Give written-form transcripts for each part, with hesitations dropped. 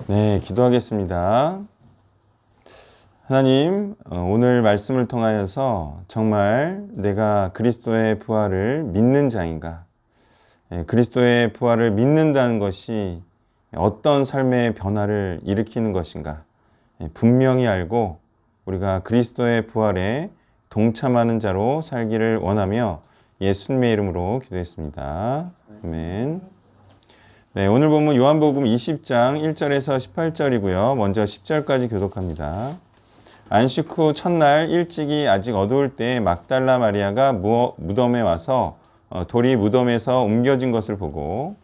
네, 기도하겠습니다. 하나님, 오늘 말씀을 통하여서 정말 내가 그리스도의 부활을 믿는 자인가? 그리스도의 부활을 믿는다는 것이 어떤 삶의 변화를 일으키는 것인가? 분명히 알고 우리가 그리스도의 부활에 동참하는 자로 살기를 원하며 예수님의 이름으로 기도했습니다. 아멘. 네, 오늘 본문 요한복음 20장 1절에서 18절이고요. 먼저 10절까지 교독합니다. 안식 후 첫날 일찍이 아직 어두울 때 막달라 마리아가 무덤에 와서 돌이 무덤에서 옮겨진 것을 보고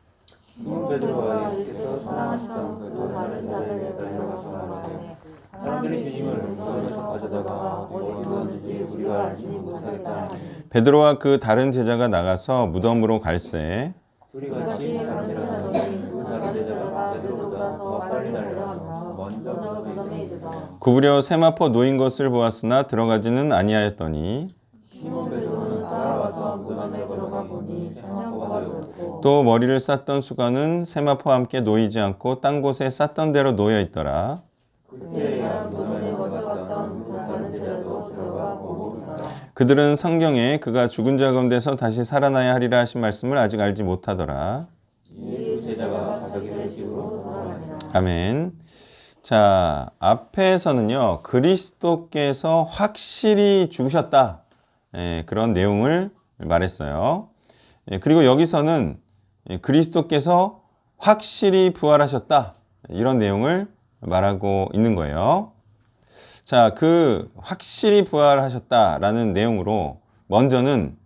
베드로가 예수께서 사랑하시던 그 다른 자들에게 달려가서 말하되 사람들이 주님을 무덤에서 가져다가 어디 두었는지 우리가 알지 못하겠다. 베드로와 그 다른 제자가 나가서 무덤으로 갈새 둘이 같이 달려가더니 그 다른 제자가 베드로보다 더 빨리 달려가서 먼저 무덤에 이르다. 구부려 세마포 놓인 것을 보았으나 들어가지는 아니하였더니 시몬 베드로는 따라와서 무덤에 들어가 보니 세마포가 놓였고 또 머리를 쌌던 수건은 세마포와 함께 놓이지 않고 딴 곳에 쌌던 대로 놓여 있더라. 그때야 무덤에 먼저 갔던 그 다른 제자도 들어가 보고 있더라. 그들은 성경에 그가 죽은 자 가운데서 다시 살아나야 하리라 하신 말씀을 아직 알지 못하더라. 이 두 제자가 자기들 집으로 돌아가니라. 아멘. 자, 앞에서는요, 그리스도께서 확실히 죽으셨다. 그런 내용을 말했어요. 그리고 여기서는 그리스도께서 확실히 부활하셨다. 이런 내용을 말하고 있는 거예요. 자, 그 확실히 부활하셨다라는 내용으로 먼저는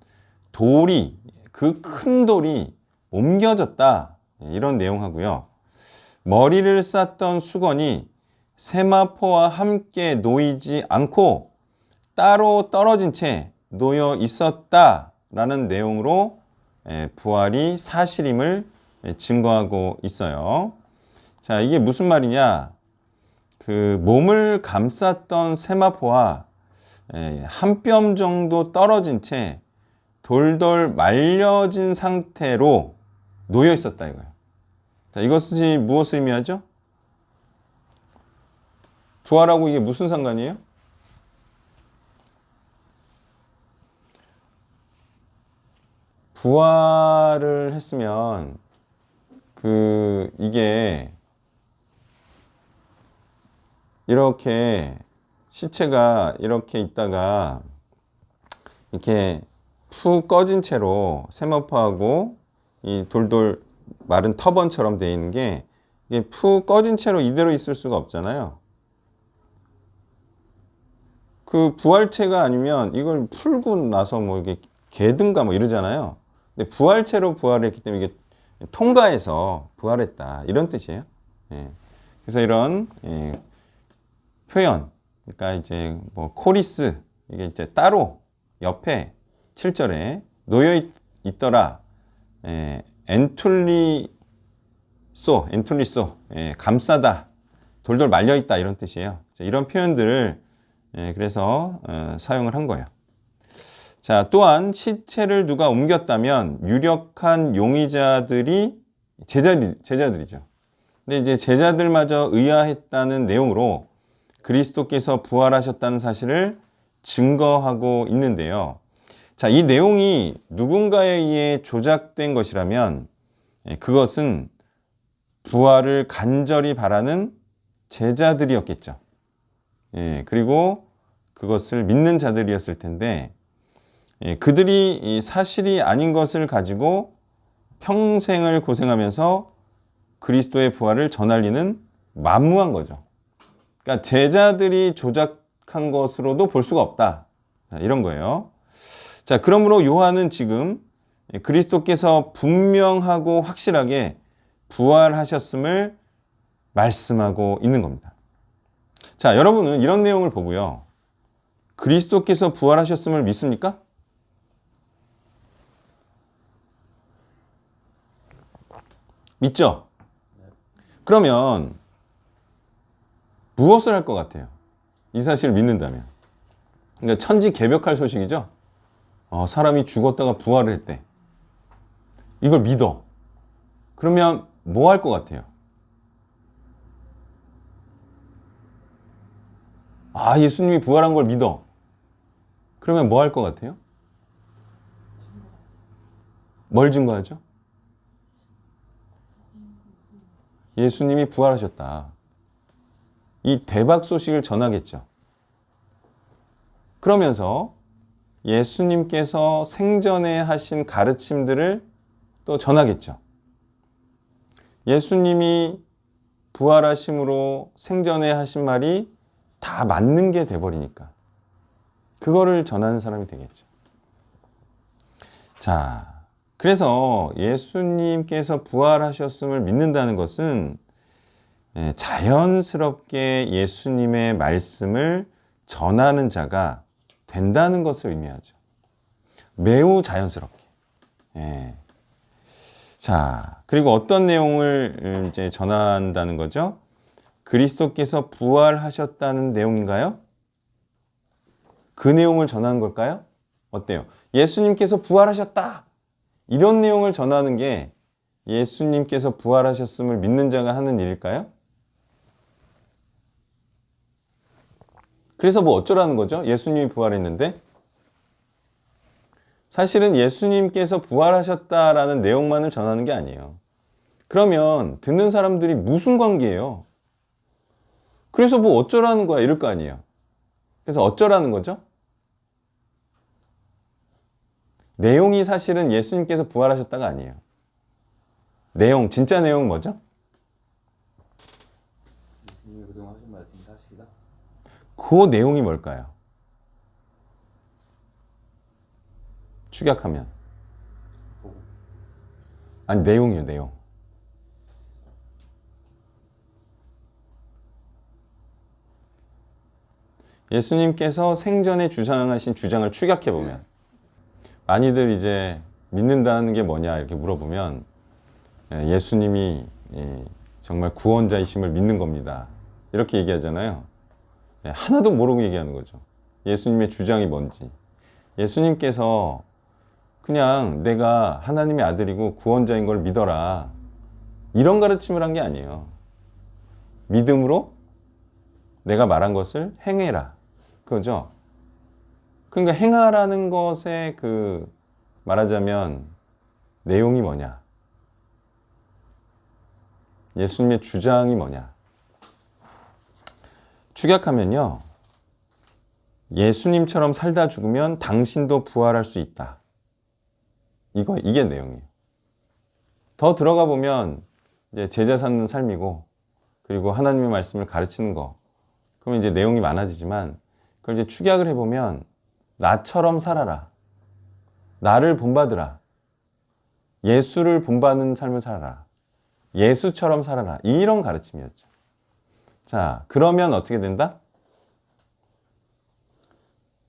돌이, 그 큰 돌이 옮겨졌다. 이런 내용하고요. 머리를 쌌던 수건이 세마포와 함께 놓이지 않고 따로 떨어진 채 놓여 있었다라는 내용으로 부활이 사실임을 증거하고 있어요. 자, 이게 무슨 말이냐? 그 몸을 감쌌던 세마포와 한 뼘 정도 떨어진 채 돌돌 말려진 상태로 놓여 있었다 이거예요. 자, 이것이 무엇을 의미하죠? 부활하고 이게 무슨 상관이에요? 부활을 했으면 이게 이렇게 시체가 이렇게 있다가 이렇게 푹 꺼진 채로 세마포하고 이 돌돌 마른 터번처럼 되어 있는 게 이게 푹 꺼진 채로 이대로 있을 수가 없잖아요. 그 부활체가 아니면 이걸 풀고 나서 뭐 이게 개든가 뭐 이러잖아요. 근데 부활체로 부활을 했기 때문에 이게 통과해서 부활했다 이런 뜻이에요. 그래서 이런 표현, 그러니까 이제 뭐 코리스 이게 이제 따로 옆에 7절에 놓여 있더라. 엔툴리소, 감싸다, 돌돌 말려 있다 이런 뜻이에요. 이런 표현들을 그래서 사용을 한 거예요. 자, 또한 시체를 누가 옮겼다면 유력한 용의자들이 제자들이죠. 근데 이제 제자들마저 의아했다는 내용으로 그리스도께서 부활하셨다는 사실을 증거하고 있는데요. 자, 이 내용이 누군가에 의해 조작된 것이라면 그것은 부활을 간절히 바라는 제자들이었겠죠. 그리고 그것을 믿는 자들이었을 텐데 그들이 이 사실이 아닌 것을 가지고 평생을 고생하면서 그리스도의 부활을 전할 리는 만무한 거죠. 그러니까 제자들이 조작한 것으로도 볼 수가 없다. 이런 거예요. 자, 그러므로 요한은 지금 그리스도께서 분명하고 확실하게 부활하셨음을 말씀하고 있는 겁니다. 자, 여러분은 이런 내용을 보고요. 그리스도께서 부활하셨음을 믿습니까? 믿죠? 그러면 무엇을 할 것 같아요? 이 사실을 믿는다면. 그러니까 천지개벽할 소식이죠? 사람이 죽었다가 부활을 했대. 이걸 믿어. 그러면 뭐 할 것 같아요? 아, 예수님이 부활한 걸 믿어. 그러면 뭐 할 것 같아요? 뭘 증거하죠? 예수님이 부활하셨다. 이 대박 소식을 전하겠죠. 그러면서 예수님께서 생전에 하신 가르침들을 또 전하겠죠. 예수님이 부활하심으로 생전에 하신 말이 다 맞는 게 돼버리니까 그거를 전하는 사람이 되겠죠. 자, 그래서 예수님께서 부활하셨음을 믿는다는 것은 자연스럽게 예수님의 말씀을 전하는 자가 된다는 것을 의미하죠. 매우 자연스럽게. 예. 자, 그리고 어떤 내용을 이제 전한다는 거죠? 그리스도께서 부활하셨다는 내용인가요? 그 내용을 전하는 걸까요? 어때요? 예수님께서 부활하셨다! 이런 내용을 전하는 게 예수님께서 부활하셨음을 믿는 자가 하는 일일까요? 그래서 뭐 어쩌라는 거죠? 예수님이 부활했는데? 사실은 예수님께서 부활하셨다라는 내용만을 전하는 게 아니에요. 그러면 듣는 사람들이 무슨 관계예요? 그래서 뭐 어쩌라는 거야? 이럴 거 아니에요. 그래서 어쩌라는 거죠? 내용이 사실은 예수님께서 부활하셨다가 아니에요. 내용, 진짜 내용은 뭐죠? 예수님이 그동안 하신 말씀이 사실이다. 그 내용이 뭘까요? 축약하면. 아니, 내용이요, 내용. 예수님께서 생전에 주장하신 주장을 축약해보면, 많이들 이제 믿는다는 게 뭐냐 이렇게 물어보면, 예수님이 정말 구원자이심을 믿는 겁니다. 이렇게 얘기하잖아요. 하나도 모르고 얘기하는 거죠. 예수님의 주장이 뭔지. 예수님께서 그냥 내가 하나님의 아들이고 구원자인 걸 믿어라. 이런 가르침을 한 게 아니에요. 믿음으로 내가 말한 것을 행해라. 그거죠? 그러니까 행하라는 것의 그 말하자면 내용이 뭐냐? 예수님의 주장이 뭐냐? 축약하면요. 예수님처럼 살다 죽으면 당신도 부활할 수 있다. 이게 내용이에요. 더 들어가 보면 이제 제자 삼는 삶이고 그리고 하나님의 말씀을 가르치는 거. 그러면 이제 내용이 많아지지만 그걸 이제 축약을 해보면 나처럼 살아라. 나를 본받으라. 예수를 본받는 삶을 살아라. 예수처럼 살아라. 이런 가르침이었죠. 자, 그러면 어떻게 된다?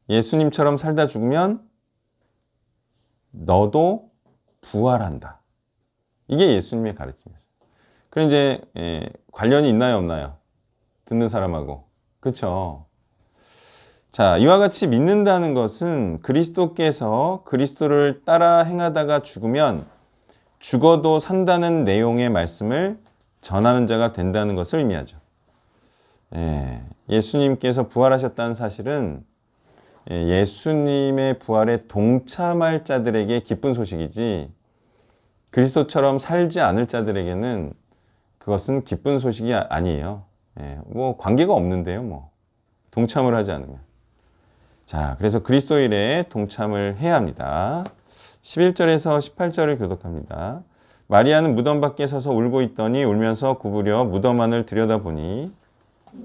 예수님처럼 살다 죽으면 너도 부활한다. 이게 예수님의 가르침이었어요. 그럼 이제 관련이 있나요, 없나요? 듣는 사람하고. 그렇죠? 자, 이와 같이 믿는다는 것은 그리스도께서 그리스도를 따라 행하다가 죽으면 죽어도 산다는 내용의 말씀을 전하는 자가 된다는 것을 의미하죠. 예수님께서 부활하셨다는 사실은 예수님의 부활에 동참할 자들에게 기쁜 소식이지 그리스도처럼 살지 않을 자들에게는 그것은 기쁜 소식이 아니에요. 뭐 관계가 없는데요, 뭐 동참을 하지 않으면. 자, 그래서 그리스도 일에 동참을 해야 합니다. 11절에서 18절을 교독합니다. 마리아는 무덤 밖에 서서 울고 있더니 울면서 구부려 무덤 안을 들여다보니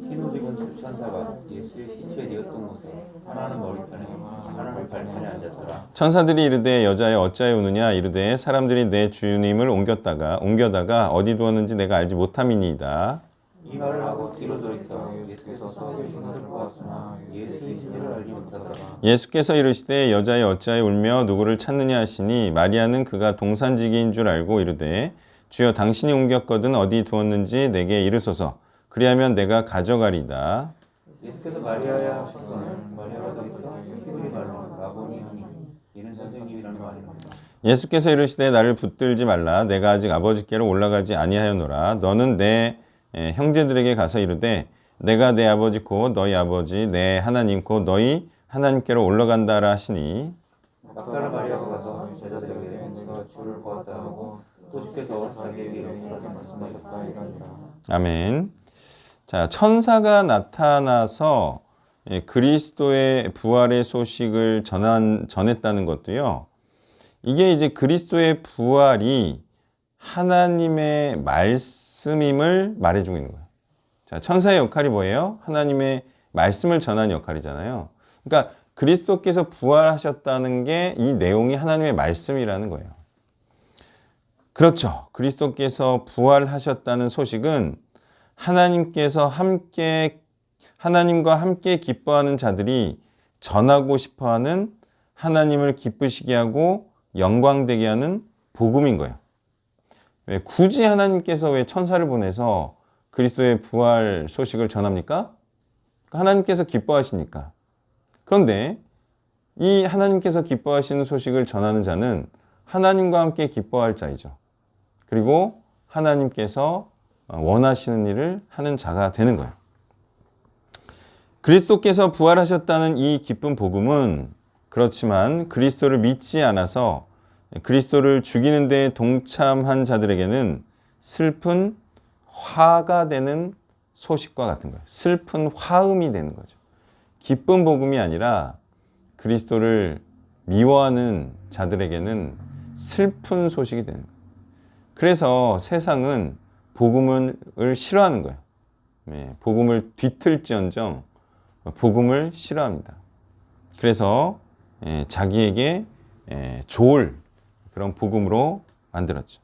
흰옷 입은 천사가 예수의 시체에 되었던 곳에 하나는 머리편에 하나는 발편에 앉았더라. 천사들이 이르되 여자여 어찌하여 우느냐 이르되 사람들이 내 주님을 옮겨다가 어디 두었는지 내가 알지 못함이니이다. 이 말을 하고 뒤로 돌이켜 예수께서 서 계신 것을 보았으나 예수이신 줄을 알지 못하더라. 예수께서 이르시되 여자여 어찌하여 울며 누구를 찾느냐 하시니 마리아는 그가 동산지기인 줄 알고 이르되 주여 당신이 옮겼거든 어디 두었는지 내게 이르소서 그리하면 내가 가져가리다. 예수께서 마리아야 하시거늘 마리아가 돌이켜 히브리 말로 라보니 하니 이는 선생님이라는 말이라. 예수께서 이르시되 나를 붙들지 말라 내가 아직 아버지께로 올라가지 아니하였노라 너는 내 형제들에게 가서 이르되 내가 내 아버지 곧 너희 아버지 내 하나님 곧 너희 하나님께로 올라간다라 하시니 막달라 마리아가 가서 제자들에게 내가 주를 보았다 하고 또 주께서 자기에게 이렇게 말씀하셨다 이러니라. 아멘. 자, 천사가 나타나서 그리스도의 부활의 소식을 전했다는 것도요. 이게 이제 그리스도의 부활이 하나님의 말씀임을 말해주고 있는 거예요. 자, 천사의 역할이 뭐예요? 하나님의 말씀을 전하는 역할이잖아요. 그러니까 그리스도께서 부활하셨다는 게 이 내용이 하나님의 말씀이라는 거예요. 그렇죠. 그리스도께서 부활하셨다는 소식은 하나님과 함께 기뻐하는 자들이 전하고 싶어하는 하나님을 기쁘시게 하고 영광되게 하는 복음인 거예요. 왜 굳이 하나님께서 왜 천사를 보내서 그리스도의 부활 소식을 전합니까? 하나님께서 기뻐하시니까. 그런데 이 하나님께서 기뻐하시는 소식을 전하는 자는 하나님과 함께 기뻐할 자이죠. 그리고 하나님께서 원하시는 일을 하는 자가 되는 거예요. 그리스도께서 부활하셨다는 이 기쁜 복음은 그렇지만 그리스도를 믿지 않아서 그리스도를 죽이는 데 동참한 자들에게는 슬픈 화가 되는 소식과 같은 거예요. 슬픈 화음이 되는 거죠. 기쁜 복음이 아니라 그리스도를 미워하는 자들에게는 슬픈 소식이 되는 거예요. 그래서 세상은 복음을 싫어하는 거예요. 복음을 뒤틀지언정 복음을 싫어합니다. 그래서 자기에게 좋을 그런 복음으로 만들었죠.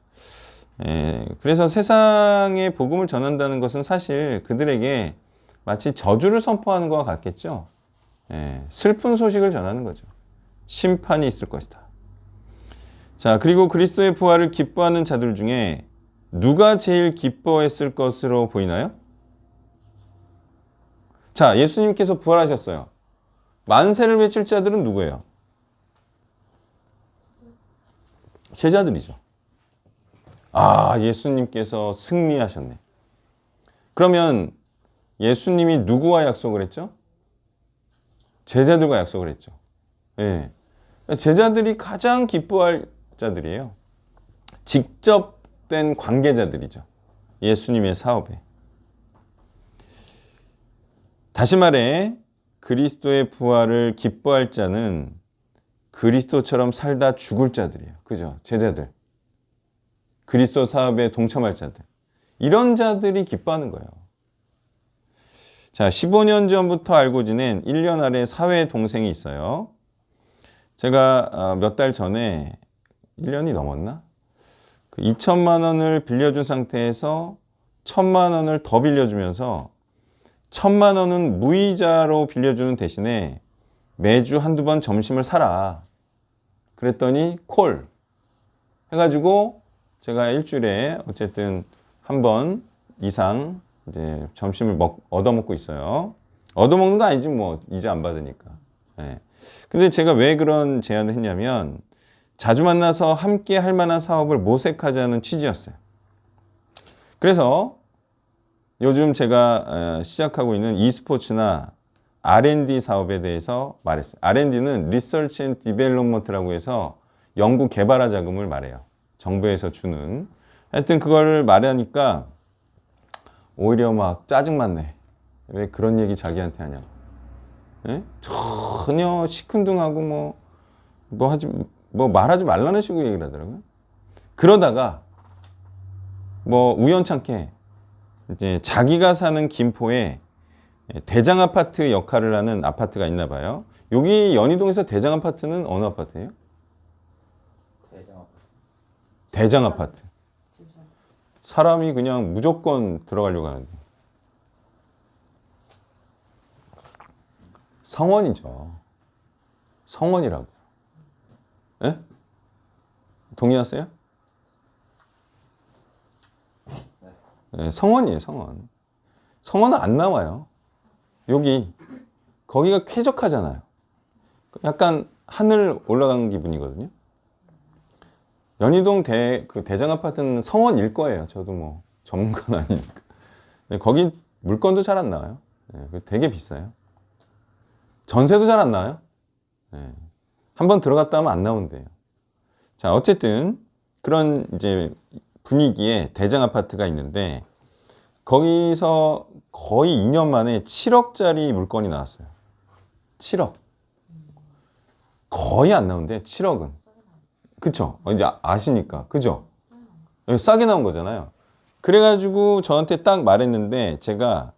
그래서 세상에 복음을 전한다는 것은 사실 그들에게 마치 저주를 선포하는 것과 같겠죠. 슬픈 소식을 전하는 거죠. 심판이 있을 것이다. 자, 그리고 그리스도의 부활을 기뻐하는 자들 중에 누가 제일 기뻐했을 것으로 보이나요? 자, 예수님께서 부활하셨어요. 만세를 외칠 자들은 누구예요? 제자들이죠. 아, 예수님께서 승리하셨네. 그러면 예수님이 누구와 약속을 했죠? 제자들과 약속을 했죠. 네. 제자들이 가장 기뻐할 자들이에요. 직접 된 관계자들이죠. 예수님의 사업에. 다시 말해 그리스도의 부활을 기뻐할 자는 그리스도처럼 살다 죽을 자들이에요. 그죠? 제자들. 그리스도 사업에 동참할 자들. 이런 자들이 기뻐하는 거예요. 자, 15년 전부터 알고 지낸 1년 아래 사회 동생이 있어요. 제가 몇 달 전에 1년이 넘었나? 2천만 원을 빌려준 상태에서 1,000만 원을 더 빌려주면서 1,000만 원은 무이자로 빌려주는 대신에 매주 한두 번 점심을 사라. 그랬더니 콜 해가지고 제가 일주일에 어쨌든 한 번 이상 이제 점심을 얻어먹고 있어요. 얻어먹는 거 아니지 뭐 이자 안 받으니까. 네. 근데 제가 왜 그런 제안을 했냐면 자주 만나서 함께 할 만한 사업을 모색하자는 취지였어요. 그래서 요즘 제가 시작하고 있는 e스포츠나 R&D 사업에 대해서 말했어요. R&D는 Research and Development라고 해서 연구 개발화 자금을 말해요. 정부에서 주는. 하여튼 그걸 말하니까 오히려 막 짜증났네. 왜 그런 얘기 자기한테 하냐고. 예? 전혀 시큰둥하고 뭐 말하지 말라는 식으로 얘기를 하더라고요. 그러다가 뭐 우연찮게 이제 자기가 사는 김포에 대장 아파트 역할을 하는 아파트가 있나 봐요. 여기 연희동에서 대장 아파트는 어느 아파트예요? 대장 아파트. 사람이 그냥 무조건 들어가려고 하는데. 성원이죠. 성원이라고. 예? 동의하세요? 네, 성원이에요, 성원. 성원은 안 나와요. 거기가 쾌적하잖아요. 약간 하늘 올라간 기분이거든요. 연희동 대장 아파트는 성원일 거예요. 저도 뭐 전문가는 아니니까. 거기 물건도 잘 안 나와요. 되게 비싸요. 전세도 잘 안 나와요. 한번 들어갔다 하면 안 나온대요. 자, 어쨌든 그런 이제 분위기에 대장 아파트가 있는데 거기서 거의 2년 만에 7억짜리 물건이 나왔어요. 7억. 거의 안 나온대. 7억은. 그쵸? 이제 아시니까. 그죠? 싸게 나온 거잖아요. 그래가지고 저한테 딱 말했는데 제가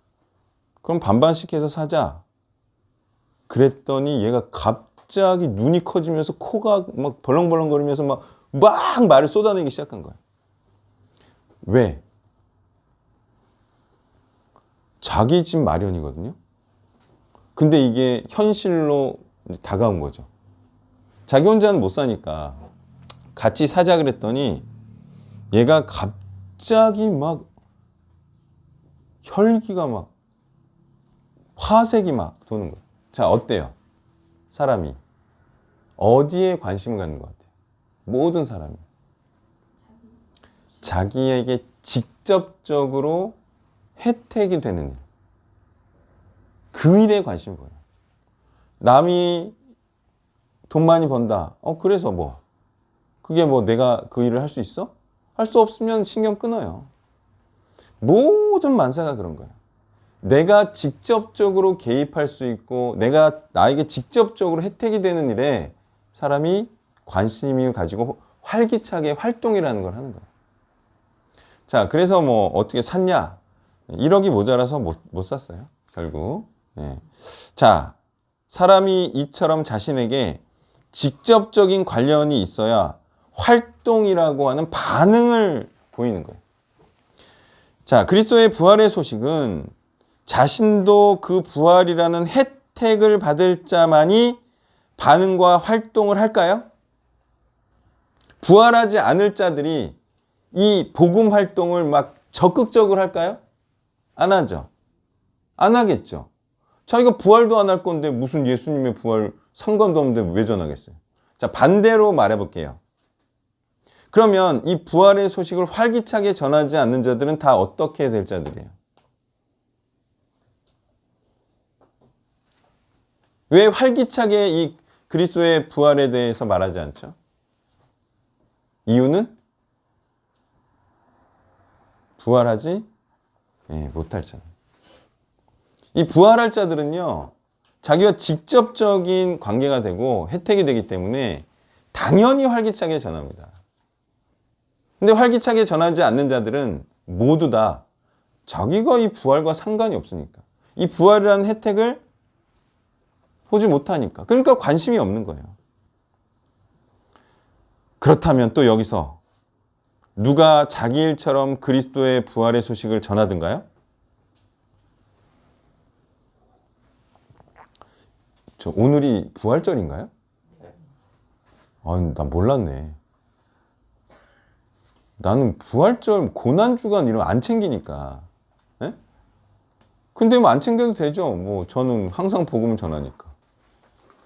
그럼 반반씩 해서 사자. 그랬더니 얘가 갑자기 눈이 커지면서 코가 막 벌렁벌렁거리면서 막 말을 쏟아내기 시작한 거예요. 왜? 자기 집 마련이거든요. 근데 이게 현실로 다가온 거죠. 자기 혼자는 못 사니까 같이 사자 그랬더니 얘가 갑자기 막 혈기가 막 화색이 막 도는 거예요. 자, 어때요? 사람이 어디에 관심을 갖는 것 같아요? 모든 사람이 자기에게 직접적으로 혜택이 되는 일, 그 일에 관심을 보여요. 남이 돈 많이 번다. 그래서 뭐 그게 뭐 내가 그 일을 할 수 있어? 할 수 없으면 신경 끊어요. 모든 만사가 그런 거예요. 내가 직접적으로 개입할 수 있고 내가 나에게 직접적으로 혜택이 되는 일에 사람이 관심을 가지고 활기차게 활동이라는 걸 하는 거예요. 자, 그래서 뭐 어떻게 샀냐? 1억이 모자라서 못 샀어요. 결국. 자, 사람이 이처럼 자신에게 직접적인 관련이 있어야 활동이라고 하는 반응을 보이는 거예요. 자, 그리스도의 부활의 소식은 자신도 그 부활이라는 혜택을 받을 자만이 반응과 활동을 할까요? 부활하지 않을 자들이 이 복음 활동을 막 적극적으로 할까요? 안 하죠. 안 하겠죠. 자기가 부활도 안 할 건데 무슨 예수님의 부활 상관도 없는데 왜 전하겠어요? 자, 반대로 말해볼게요. 그러면 이 부활의 소식을 활기차게 전하지 않는 자들은 다 어떻게 될 자들이에요? 왜 활기차게 이 그리스도의 부활에 대해서 말하지 않죠? 이유는 부활하지 못할 자. 이 부활할 자들은요, 자기와 직접적인 관계가 되고 혜택이 되기 때문에 당연히 활기차게 전합니다. 근데 활기차게 전하지 않는 자들은 모두 다 자기가 이 부활과 상관이 없으니까, 이 부활이라는 혜택을 보지 못하니까, 그러니까 관심이 없는 거예요. 그렇다면 또 여기서 누가 자기 일처럼 그리스도의 부활의 소식을 전하든가요? 저 오늘이 부활절인가요? 난 몰랐네. 나는 부활절 고난주간 이런 거 안 챙기니까. 네? 근데 뭐 안 챙겨도 되죠. 뭐 저는 항상 복음을 전하니까.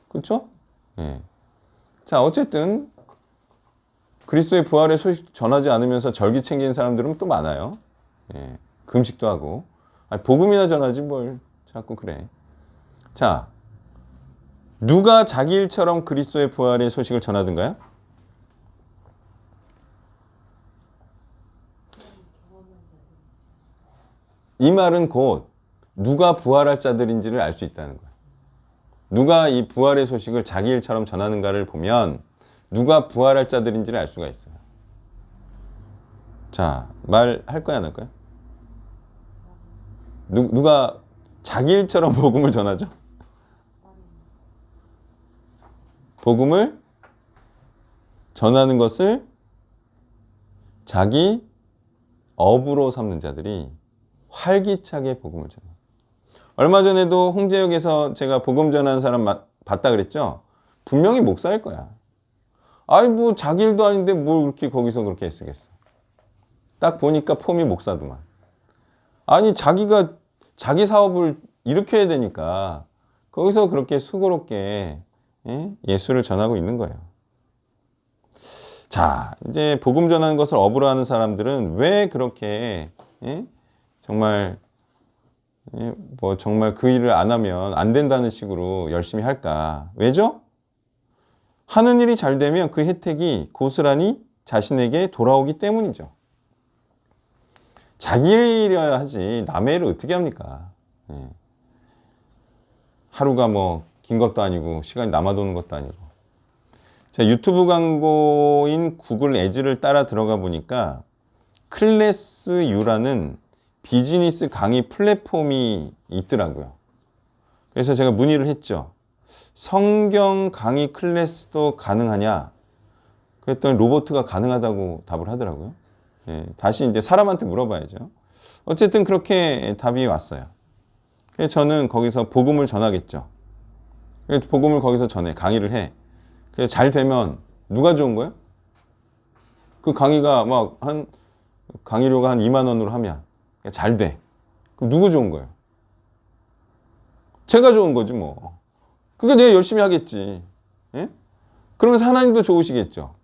그렇죠? 예. 자, 어쨌든 그리스도의 부활의 소식 전하지 않으면서 절기 챙기는 사람들은 또 많아요. 예. 금식도 하고. 복음이나 전하지 뭘 자꾸 그래. 자, 누가 자기 일처럼 그리스도의 부활의 소식을 전하든가요? 이 말은 곧 누가 부활할 자들인지를 알 수 있다는 거예요. 누가 이 부활의 소식을 자기 일처럼 전하는가를 보면 누가 부활할 자들인지를 알 수가 있어요. 자, 말할 거야 안 할 거야? 누가 자기 일처럼 복음을 전하죠? 복음을 전하는 것을 자기 업으로 삼는 자들이 활기차게 복음을 전해요. 얼마 전에도 홍제역에서 제가 복음 전하는 사람 봤다 그랬죠? 분명히 목사일 거야. 뭐 자기 일도 아닌데 뭘 그렇게 거기서 그렇게 애쓰겠어. 딱 보니까 폼이 목사더만. 자기가 자기 사업을 일으켜야 되니까 거기서 그렇게 수고롭게 예수를 전하고 있는 거예요. 자, 이제 복음 전하는 것을 업으로 하는 사람들은 왜 그렇게 정말 뭐 정말 그 일을 안 하면 안 된다는 식으로 열심히 할까? 왜죠? 하는 일이 잘 되면 그 혜택이 고스란히 자신에게 돌아오기 때문이죠. 자기 일이어야 하지 남의 일을 어떻게 합니까? 하루가 뭐 긴 것도 아니고 시간이 남아도는 것도 아니고. 제가 유튜브 광고인 구글 애즈를 따라 들어가 보니까 클래스 U라는 비즈니스 강의 플랫폼이 있더라고요. 그래서 제가 문의를 했죠. 성경 강의 클래스도 가능하냐? 그랬더니 로봇가 가능하다고 답을 하더라고요. 다시 이제 사람한테 물어봐야죠. 어쨌든 그렇게 답이 왔어요. 그래서 저는 거기서 복음을 전하겠죠. 그래서 복음을 거기서 전해, 강의를 해. 그래서 잘 되면 누가 좋은 거예요? 그 강의가 막 강의료가 한 2만 원으로 하면 잘 돼. 그럼 누구 좋은 거예요? 제가 좋은 거지 뭐. 그러니까 내가 열심히 하겠지. 예? 그러면서 하나님도 좋으시겠죠.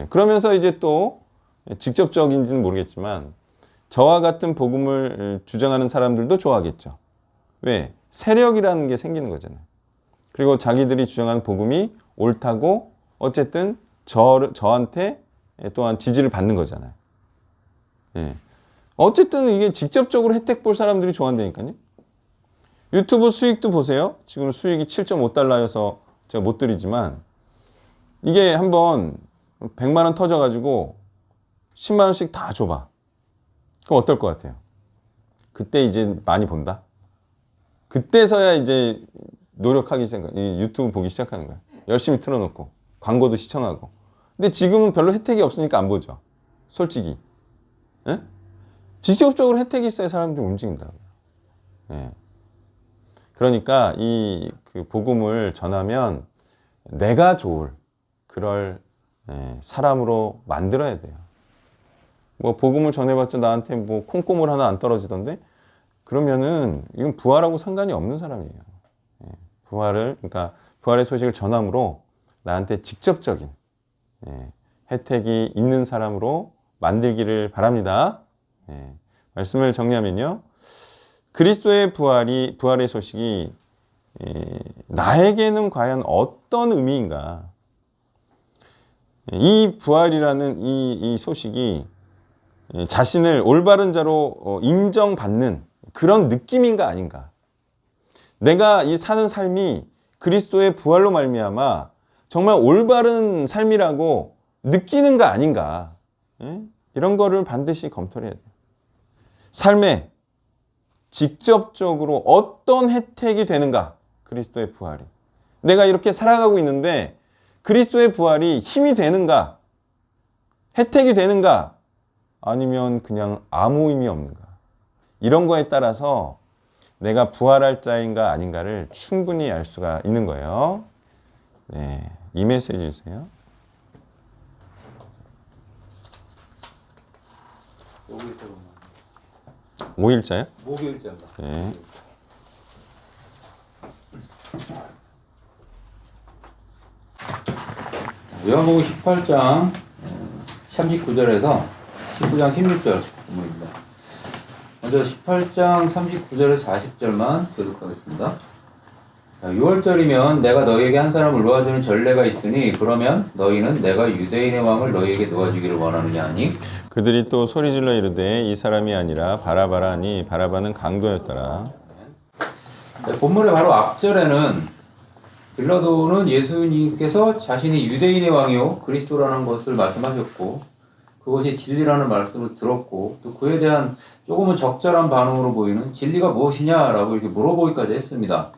그러면서 이제 또 직접적인지는 모르겠지만 저와 같은 복음을 주장하는 사람들도 좋아하겠죠. 왜? 세력이라는 게 생기는 거잖아요. 그리고 자기들이 주장하는 복음이 옳다고 어쨌든 저한테 또한 지지를 받는 거잖아요. 어쨌든 이게 직접적으로 혜택 볼 사람들이 좋아한다니까요. 유튜브 수익도 보세요. 지금 수익이 7.5달러여서 제가 못 드리지만 이게 한번 100만 원 터져가지고 10만 원씩 다 줘봐. 그럼 어떨 것 같아요? 그때 이제 많이 본다? 그때서야 이제 노력하기 시작하는 거야. 유튜브 보기 시작하는 거야. 열심히 틀어놓고 광고도 시청하고. 근데 지금은 별로 혜택이 없으니까 안 보죠. 솔직히. 예? 직접적으로 혜택이 있어야 사람들이 움직인다고요. 예. 그러니까 그 복음을 전하면 내가 좋을 그럴 사람으로 만들어야 돼요. 뭐 복음을 전해봤자 나한테 뭐 콩고물 하나 안 떨어지던데 그러면은 이건 부활하고 상관이 없는 사람이에요. 그러니까 부활의 소식을 전함으로 나한테 직접적인 혜택이 있는 사람으로 만들기를 바랍니다. 말씀을 정리하면요. 그리스도의 부활의 소식이 나에게는 과연 어떤 의미인가? 이 부활이라는 이 소식이 자신을 올바른 자로 인정받는 그런 느낌인가 아닌가? 내가 이 사는 삶이 그리스도의 부활로 말미암아 정말 올바른 삶이라고 느끼는가 아닌가? 이런 거를 반드시 검토를 해야 돼요. 삶에 직접적으로 어떤 혜택이 되는가? 그리스도의 부활이. 내가 이렇게 살아가고 있는데 그리스도의 부활이 힘이 되는가? 혜택이 되는가? 아니면 그냥 아무 의미 없는가? 이런 거에 따라서 내가 부활할 자인가 아닌가를 충분히 알 수가 있는 거예요. 네, 이 메시지 주세요. 5일자요? 목요일자입니다. 네. 요한복음 18장 39절에서 19장 16절 본문입니다. 먼저 18장 39절에서 40절만 교독하겠습니다. 6월절이면 내가 너희에게 한 사람을 놓아주는 전례가 있으니 그러면 너희는 내가 유대인의 왕을 너희에게 놓아주기를 원하느냐 하니 그들이 또 소리질러 이르되 이 사람이 아니라 바라바라 하니 바라바는 강도였더라. 본문의 바로 앞절에는 빌라도는 예수님께서 자신이 유대인의 왕이요 그리스도라는 것을 말씀하셨고 그것이 진리라는 말씀을 들었고 또 그에 대한 조금은 적절한 반응으로 보이는 진리가 무엇이냐라고 이렇게 물어보기까지 했습니다.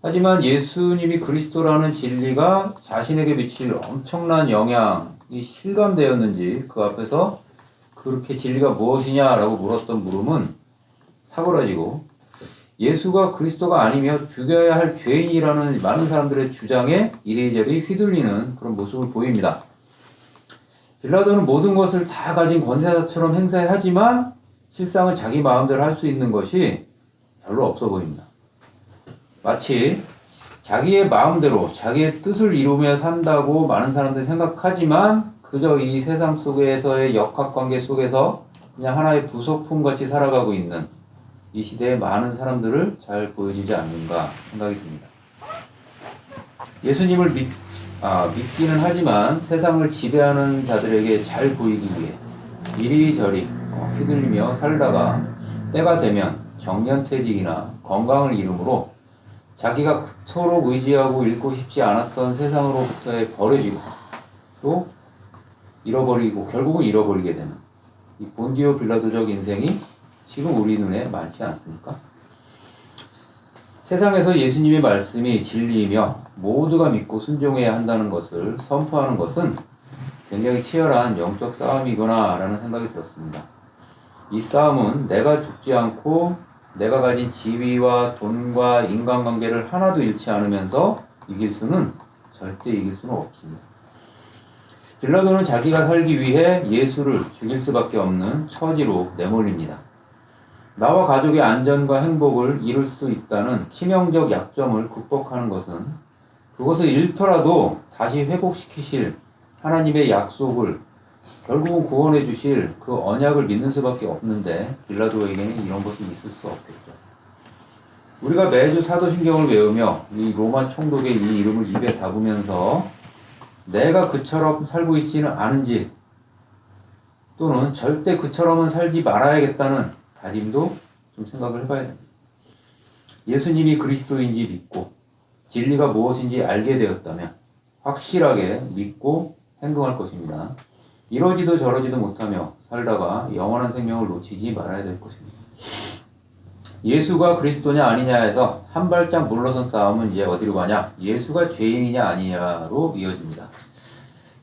하지만 예수님이 그리스도라는 진리가 자신에게 미칠 엄청난 영향이 실감되었는지 그 앞에서 그렇게 진리가 무엇이냐라고 물었던 물음은 사그라지고 예수가 그리스도가 아니며 죽여야 할 죄인이라는 많은 사람들의 주장에 이리저리 휘둘리는 그런 모습을 보입니다. 빌라도는 모든 것을 다 가진 권세자처럼 행세하지만 실상은 자기 마음대로 할 수 있는 것이 별로 없어 보입니다. 마치 자기의 마음대로 자기의 뜻을 이루며 산다고 많은 사람들이 생각하지만 그저 이 세상 속에서의 역학관계 속에서 그냥 하나의 부속품같이 살아가고 있는 이 시대의 많은 사람들을 잘 보여주지 않는가 생각이 듭니다. 예수님을 믿기는 하지만 세상을 지배하는 자들에게 잘 보이기 위해 이리저리 휘둘리며 살다가 때가 되면 정년퇴직이나 건강을 잃음으로 자기가 그토록 의지하고 잃고 싶지 않았던 세상으로부터의 버려지고 또 잃어버리고 결국은 잃어버리게 되는 이 본디오 빌라도적 인생이 지금 우리 눈에 많지 않습니까? 세상에서 예수님의 말씀이 진리이며 모두가 믿고 순종해야 한다는 것을 선포하는 것은 굉장히 치열한 영적 싸움이구나 라는 생각이 들었습니다. 이 싸움은 내가 죽지 않고 내가 가진 지위와 돈과 인간관계를 하나도 잃지 않으면서 절대 이길 수는 없습니다. 빌라도는 자기가 살기 위해 예수를 죽일 수밖에 없는 처지로 내몰립니다. 나와 가족의 안전과 행복을 잃을 수 있다는 치명적 약점을 극복하는 것은 그것을 잃더라도 다시 회복시키실 하나님의 약속을 결국은 구원해 주실 그 언약을 믿는 수밖에 없는데 빌라도에게는 이런 것이 있을 수 없겠죠. 우리가 매주 사도신경을 외우며 이 로마 총독의 이 이름을 입에 담으면서 내가 그처럼 살고 있지는 않은지 또는 절대 그처럼은 살지 말아야겠다는 다짐도 좀 생각을 해봐야 됩니다. 예수님이 그리스도인지 믿고 진리가 무엇인지 알게 되었다면 확실하게 믿고 행동할 것입니다. 이러지도 저러지도 못하며 살다가 영원한 생명을 놓치지 말아야 될 것입니다. 예수가 그리스도냐 아니냐에서 한 발짝 물러선 싸움은 이제 어디로 가냐? 예수가 죄인이냐 아니냐로 이어집니다.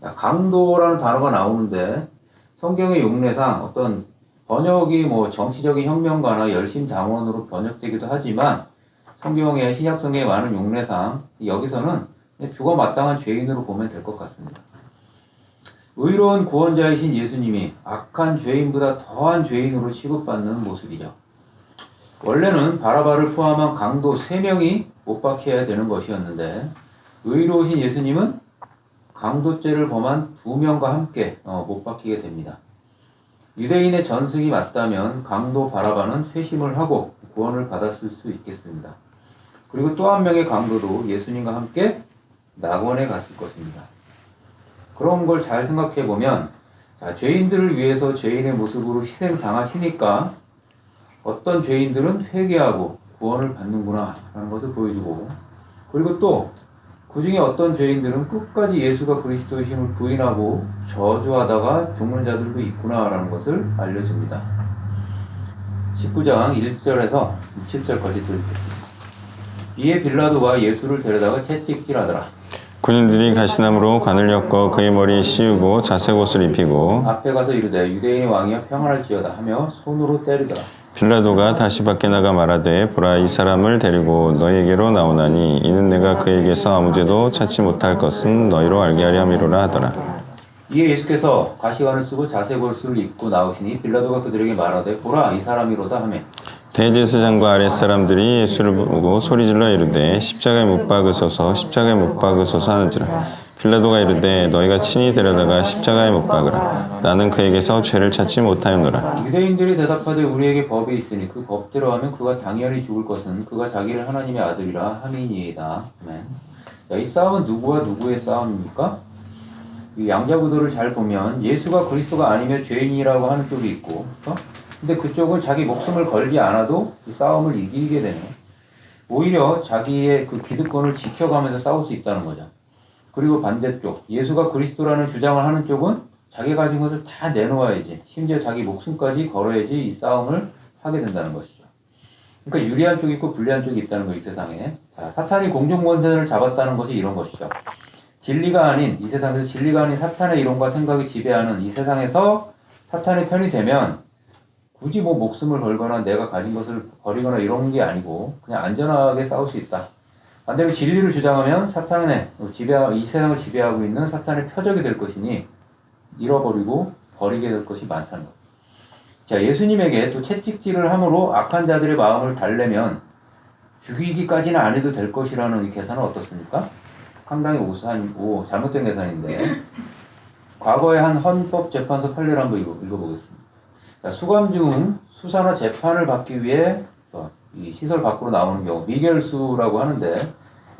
강도라는 단어가 나오는데 성경의 용례상 어떤 번역이 정치적인 혁명가나 열심당원으로 번역되기도 하지만 성경의 신약성경의 많은 용례상 여기서는 죽어 마땅한 죄인으로 보면 될 것 같습니다. 의로운 구원자이신 예수님이 악한 죄인보다 더한 죄인으로 취급받는 모습이죠. 원래는 바라바를 포함한 강도 3명이 못 박혀야 되는 것이었는데 의로우신 예수님은 강도죄를 범한 2명과 함께 못 박히게 됩니다. 유대인의 전승이 맞다면 강도 바라바는 회심을 하고 구원을 받았을 수 있겠습니다. 그리고 또 한 명의 강도도 예수님과 함께 낙원에 갔을 것입니다. 그런 걸 잘 생각해 보면 죄인들을 위해서 죄인의 모습으로 희생당하시니까 어떤 죄인들은 회개하고 구원을 받는구나 라는 것을 보여주고 그리고 또 그 중에 어떤 죄인들은 끝까지 예수가 그리스도이심을 부인하고 저주하다가 죽는 자들도 있구나 라는 것을 알려줍니다. 19장 1절에서 7절까지 읽겠습니다. 이에 빌라도가 예수를 데려다가 채찍질하더라. 군인들이 가시나무로 관을 엮어 그의 머리에 씌우고 자색 옷을 입히고 앞에 가서 이르되 유대인의 왕이여 평안할지어다 하며 손으로 때리더라. 빌라도가 다시 밖에 나가 말하되 보라 이 사람을 데리고 너에게로 나오나니 이는 내가 그에게서 아무 죄도 찾지 못할 것은 너희로 알게 하려 함이로라 하더라. 이에 예수께서 가시관을 쓰고 자색 옷을 입고 나오시니 빌라도가 그들에게 말하되 보라 이 사람이로다 하며 대제사장과 아랫사람들이 예수를 보고 소리질러 이르되 십자가에 못 박으소서 십자가에 못 박으소서 하는지라. 빌라도가 이르되 너희가 친히 데려다가 십자가에 못 박으라. 나는 그에게서 죄를 찾지 못하였노라. 유대인들이 대답하되 우리에게 법이 있으니 그 법대로 하면 그가 당연히 죽을 것은 그가 자기를 하나님의 아들이라 함이니이다. 아멘. 자, 이 싸움은 누구와 누구의 싸움입니까? 이 양자구도를 잘 보면 예수가 그리스도가 아니면 죄인이라고 하는 쪽이 있고 근데 그쪽은 자기 목숨을 걸지 않아도 이 싸움을 이기게 되네요. 오히려 자기의 그 기득권을 지켜가면서 싸울 수 있다는 거죠. 그리고 반대쪽 예수가 그리스도라는 주장을 하는 쪽은 자기가 가진 것을 다 내놓아야지 심지어 자기 목숨까지 걸어야지 이 싸움을 하게 된다는 것이죠. 그러니까 유리한 쪽이 있고 불리한 쪽이 있다는 거 이 세상에. 자, 사탄이 공중권세를 잡았다는 것이 이런 것이죠. 진리가 아닌 이 세상에서 진리가 아닌 사탄의 이론과 생각이 지배하는 이 세상에서 사탄의 편이 되면 굳이 목숨을 걸거나 내가 가진 것을 버리거나 이런 게 아니고 그냥 안전하게 싸울 수 있다. 반대로 진리를 주장하면 사탄의 이 세상을 지배하고 있는 사탄의 표적이 될 것이니 잃어버리고 버리게 될 것이 많다는 것. 자, 예수님에게 또 채찍질을 함으로 악한 자들의 마음을 달래면 죽이기까지는 안 해도 될 것이라는 이 계산은 어떻습니까? 상당히 잘못된 계산인데 과거에 한 헌법재판소 판례를 한번 읽어보겠습니다. 자, 수감 중 수사나 재판을 받기 위해 이 시설 밖으로 나오는 경우 미결수라고 하는데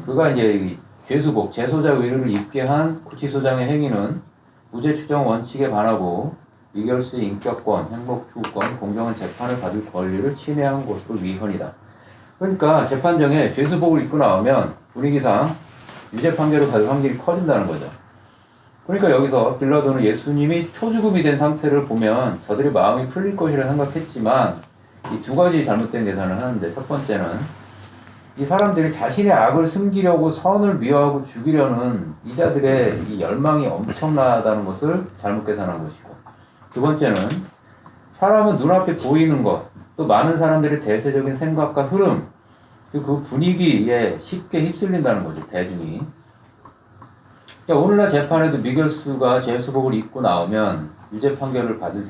그가 이제 이 죄수복, 재소자 의료를 입게 한 구치소장의 행위는 무죄 추정 원칙에 반하고 미결수의 인격권, 행복 추구권, 공정한 재판을 받을 권리를 침해한 것으로 위헌이다. 그러니까 재판정에 죄수복을 입고 나오면 분위기상 유죄 판결을 받을 확률이 커진다는 거죠. 그러니까 여기서 빌라도는 예수님이 초죽음이 된 상태를 보면 저들의 마음이 풀릴 것이라 생각했지만 이 두 가지 잘못된 계산을 하는데 첫 번째는 이 사람들이 자신의 악을 숨기려고 선을 미워하고 죽이려는 이자들의 이 열망이 엄청나다는 것을 잘못 계산한 것이고 두 번째는 사람은 눈앞에 보이는 것, 또 많은 사람들의 대세적인 생각과 흐름, 그 분위기에 쉽게 휩쓸린다는 거죠, 대중이. 오늘날 재판에도 미결수가 죄수복을 입고 나오면 유죄 판결을 받을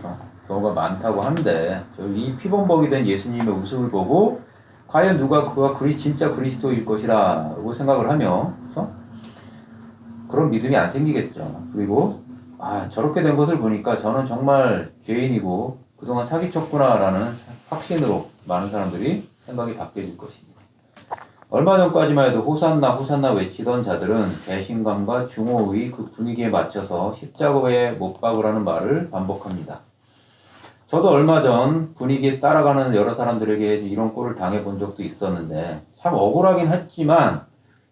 경우가 많다고 하는데 이 피범벅이 된 예수님의 웃음을 보고 과연 누가 그가 진짜 그리스도일 것이라고 생각을 하며 그렇죠? 그런 믿음이 안 생기겠죠. 그리고 저렇게 된 것을 보니까 저는 정말 죄인이고 그동안 사기쳤구나라는 확신으로 많은 사람들이 생각이 바뀌어질 것입니다. 얼마 전까지만 해도 호산나 호산나 외치던 자들은 배신감과 중호의 그 분위기에 맞춰서 십자가에 못 박으라는 말을 반복합니다. 저도 얼마 전 분위기에 따라가는 여러 사람들에게 이런 꼴을 당해본 적도 있었는데 참 억울하긴 했지만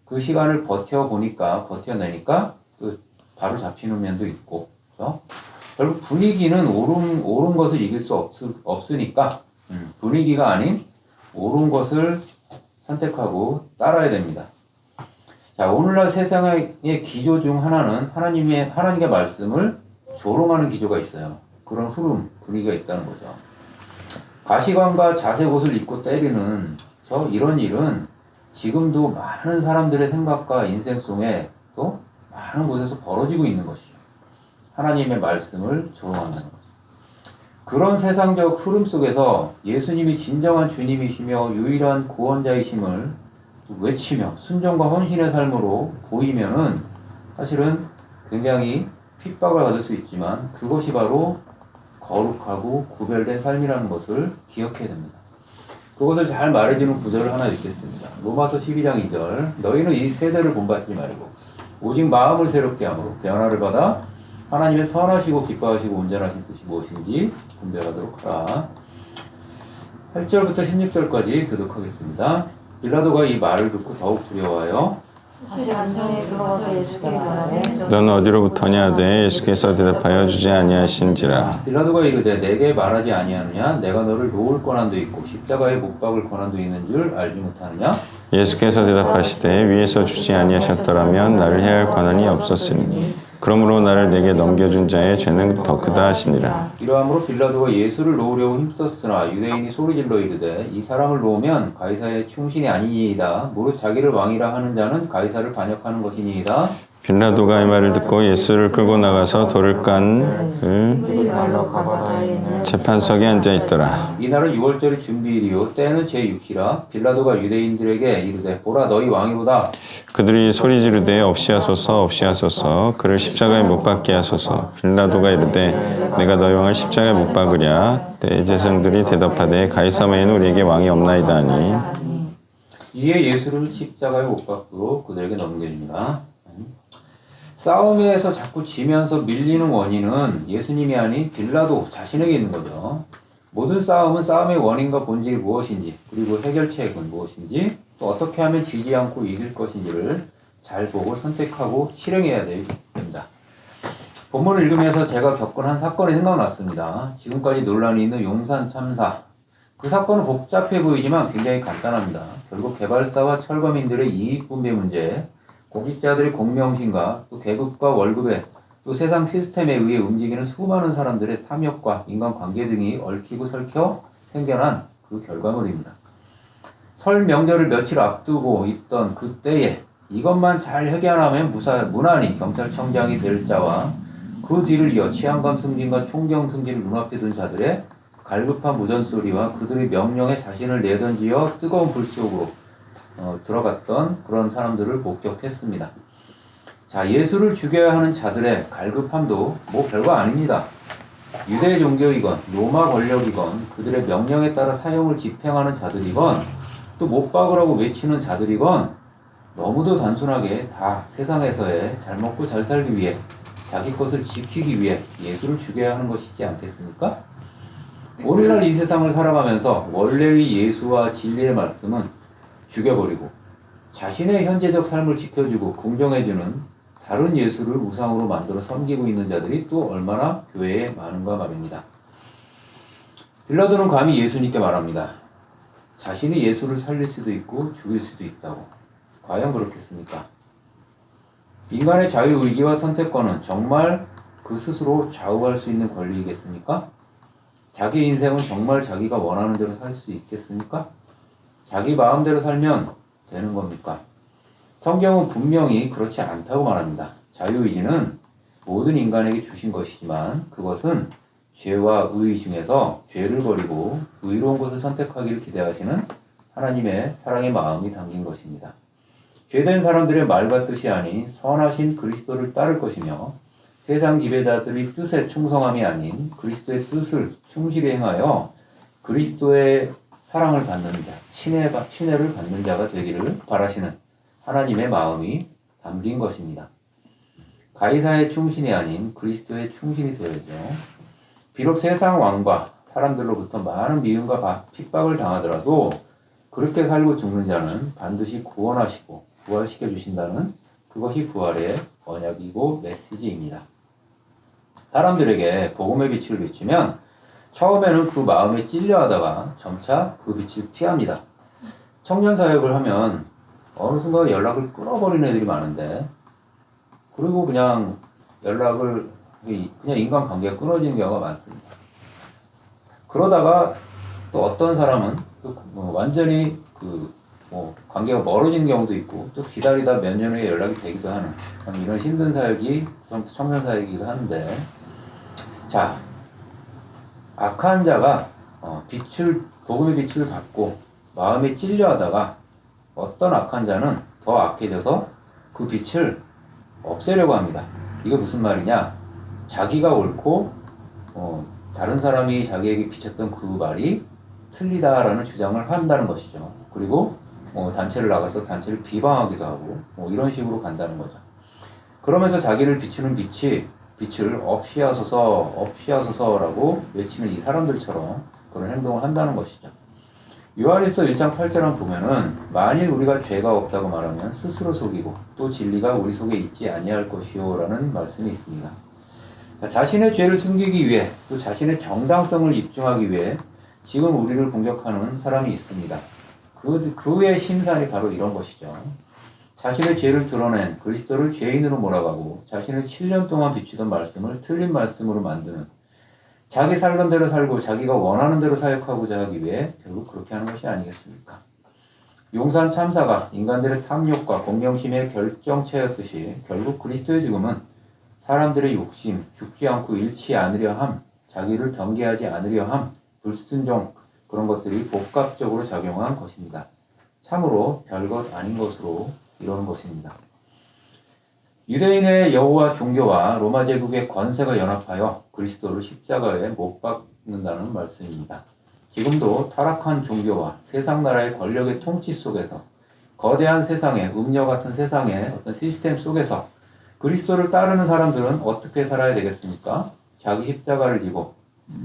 그 시간을 버텨내니까 또 바로 잡히는 면도 있고 그렇죠? 결국 분위기는 옳은 것을 이길 수 없으니까 분위기가 아닌 옳은 것을 선택하고 따라야 됩니다. 자, 오늘날 세상의 기조 중 하나는 하나님의 말씀을 조롱하는 기조가 있어요. 그런 흐름, 분위기가 있다는 거죠. 가시관과 자색 옷을 입고 때리는 이런 일은 지금도 많은 사람들의 생각과 인생 속에 또 많은 곳에서 벌어지고 있는 것이죠. 하나님의 말씀을 조롱한다는 거죠. 그런 세상적 흐름 속에서 예수님이 진정한 주님이시며 유일한 구원자이심을 외치며 순종과 헌신의 삶으로 보이면은 사실은 굉장히 핍박을 받을 수 있지만 그것이 바로 거룩하고 구별된 삶이라는 것을 기억해야 됩니다. 그것을 잘 말해주는 구절을 하나 읽겠습니다. 로마서 12장 2절 너희는 이 세대를 본받지 말고 오직 마음을 새롭게 함으로 변화를 받아 하나님의 선하시고 기뻐하시고 온전하신 뜻이 무엇인지 분별하도록 하라. 8절부터 16절까지 교독하겠습니다. 빌라도가 이 말을 듣고 더욱 두려워하여 다시 안전에 들어가서 예수께 말하되 넌 어디로부터냐 하되 예수께서 대답하여 주지 아니하신지라. 빌라도가 이르되 내게 말하지 아니하느냐 내가 너를 놓을 권한도 있고 십자가에 못 박을 권한도 있는 줄 알지 못하느냐. 예수께서 대답하시되 위에서 주지 아니하셨더라면 나를 해할 권한이 없었으니 그러므로 나를 내게 넘겨준 자의 죄는 더 크다 하시니라. 이러함으로 빌라도가 예수를 놓으려고 힘썼으나 유대인이 소리질러 이르되 이 사람을 놓으면 가이사의 충신이 아니니이다. 무릇 자기를 왕이라 하는 자는 가이사를 반역하는 것이니이다. 빌라도가 이 말을 듣고 예수를 끌고 나가서 돌을 깐 말로 가바다에 있는 재판석에 앉아 있더라. 이날은 6월절의 준비일이요 때는 제6시라. 빌라도가 유대인들에게 이르되 보라 너희 왕이로다. 그들이 소리 지르되 없이하소서 없이하소서 그를 십자가에 못 박게 하소서. 빌라도가 이르되 내가 너희 왕을 십자가에 못 박으랴. 대제사장들이 대답하되 가이사 외에는 우리에게 왕이 없나이다 하니 이에 예수를 십자가에 못 박고 그들에게 넘겨줍니다. 싸움에서 자꾸 지면서 밀리는 원인은 예수님이 아닌 빌라도 자신에게 있는 거죠. 모든 싸움은 싸움의 원인과 본질이 무엇인지 그리고 해결책은 무엇인지 또 어떻게 하면 지지 않고 이길 것인지를 잘 보고 선택하고 실행해야 됩니다. 본문을 읽으면서 제가 겪은 한 사건이 생각났습니다. 지금까지 논란이 있는 용산 참사. 그 사건은 복잡해 보이지만 굉장히 간단합니다. 결국 개발사와 철거민들의 이익 분배 문제, 공직자들의 공명심과 또 계급과 월급에 또 세상 시스템에 의해 움직이는 수많은 사람들의 탐욕과 인간관계 등이 얽히고 설켜 생겨난 그 결과물입니다. 설 명절을 며칠 앞두고 있던 그때에 이것만 잘 해결하면 무난히 경찰청장이 될 자와 그 뒤를 이어 치안감 승진과 총경 승진을 눈앞에 둔 자들의 갈급한 무전소리와 그들의 명령에 자신을 내던지어 뜨거운 불 속으로 들어갔던 그런 사람들을 목격했습니다. 자, 예수를 죽여야 하는 자들의 갈급함도 뭐 별거 아닙니다. 유대 종교이건 로마 권력이건 그들의 명령에 따라 사형을 집행하는 자들이건 또 못 박으라고 외치는 자들이건 너무도 단순하게 다 세상에서의 잘 먹고 잘 살기 위해 자기 것을 지키기 위해 예수를 죽여야 하는 것이지 않겠습니까? 오늘날 이 세상을 살아가면서 원래의 예수와 진리의 말씀은 죽여버리고 자신의 현재적 삶을 지켜주고 공정해주는 다른 예수를 우상으로 만들어 섬기고 있는 자들이 또 얼마나 교회에 많은가 말입니다. 빌라도는 감히 예수님께 말합니다. 자신이 예수를 살릴 수도 있고 죽일 수도 있다고. 과연 그렇겠습니까? 인간의 자유의지와 선택권은 정말 그 스스로 좌우할 수 있는 권리이겠습니까? 자기 인생은 정말 자기가 원하는 대로 살 수 있겠습니까? 자기 마음대로 살면 되는 겁니까? 성경은 분명히 그렇지 않다고 말합니다. 자유의지는 모든 인간에게 주신 것이지만 그것은 죄와 의 중에서 죄를 버리고 의로운 것을 선택하기를 기대하시는 하나님의 사랑의 마음이 담긴 것입니다. 죄된 사람들의 말과 뜻이 아닌 선하신 그리스도를 따를 것이며 세상 지배자들의 뜻에 충성함이 아닌 그리스도의 뜻을 충실히 행하여 그리스도의 사랑을 받는 자, 친애를 받는 자가 되기를 바라시는 하나님의 마음이 담긴 것입니다. 가이사의 충신이 아닌 그리스도의 충신이 되어야죠. 비록 세상 왕과 사람들로부터 많은 미움과 핍박을 당하더라도 그렇게 살고 죽는 자는 반드시 구원하시고 부활시켜 주신다는 그것이 부활의 언약이고 메시지입니다. 사람들에게 복음의 빛을 비추면 처음에는 그 마음에 찔려하다가 점차 그 빛을 피합니다. 청년 사역을 하면 어느 순간 연락을 끊어버리는 애들이 많은데 그리고 그냥 연락을 그냥 인간관계가 끊어지는 경우가 많습니다. 그러다가 또 어떤 사람은 또 완전히 관계가 멀어지는 경우도 있고 또 기다리다 몇 년 후에 연락이 되기도 하는 이런 힘든 사역이 청년 사역이기도 하는데 자 악한 자가 복음의 빛을 받고 마음에 찔려하다가 어떤 악한 자는 더 악해져서 그 빛을 없애려고 합니다. 이게 무슨 말이냐? 자기가 옳고 다른 사람이 자기에게 비쳤던 그 말이 틀리다라는 주장을 한다는 것이죠. 그리고 단체를 나가서 단체를 비방하기도 하고 이런 식으로 간다는 거죠. 그러면서 자기를 비추는 빛을 없이하소서라고 외치는 이 사람들처럼 그런 행동을 한다는 것이죠. 요한일서 1장 8절을 보면은 만일 우리가 죄가 없다고 말하면 스스로 속이고 또 진리가 우리 속에 있지 아니할 것이요 라는 말씀이 있습니다. 자신의 죄를 숨기기 위해 또 자신의 정당성을 입증하기 위해 지금 우리를 공격하는 사람이 있습니다. 그의 심산이 바로 이런 것이죠. 자신의 죄를 드러낸 그리스도를 죄인으로 몰아가고 자신을 7년 동안 비추던 말씀을 틀린 말씀으로 만드는 자기 살던 대로 살고 자기가 원하는 대로 사역하고자 하기 위해 결국 그렇게 하는 것이 아니겠습니까? 용산 참사가 인간들의 탐욕과 공경심의 결정체였듯이 결국 그리스도의 죽음은 사람들의 욕심, 죽지 않고 잃지 않으려 함, 자기를 경계하지 않으려 함, 불순종 그런 것들이 복합적으로 작용한 것입니다. 참으로 별것 아닌 것으로 이런 것입니다. 유대인의 여호와 종교와 로마 제국의 권세가 연합하여 그리스도를 십자가에 못 박는다는 말씀입니다. 지금도 타락한 종교와 세상 나라의 권력의 통치 속에서 거대한 세상의 음녀 같은 세상의 어떤 시스템 속에서 그리스도를 따르는 사람들은 어떻게 살아야 되겠습니까? 자기 십자가를 지고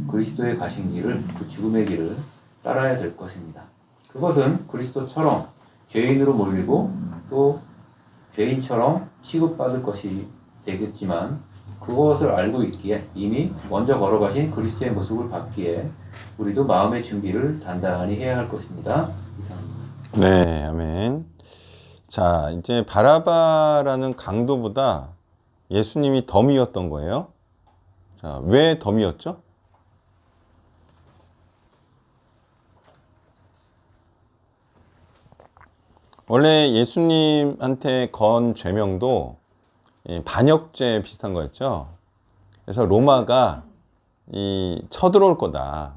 그리스도의 가신 길을 그 죽음의 길을 따라야 될 것입니다. 그것은 그리스도처럼 죄인으로 몰리고 또 죄인처럼 취급받을 것이 되겠지만 그것을 알고 있기에 이미 먼저 걸어가신 그리스도의 모습을 받기에 우리도 마음의 준비를 단단히 해야 할 것입니다. 이상입니다. 네, 아멘. 자, 이제 바라바라는 강도보다 예수님이 덤이었던 거예요. 자, 왜 덤이었죠? 원래 예수님한테 건 죄명도 반역죄 비슷한 거였죠. 그래서 로마가 쳐들어올 거다.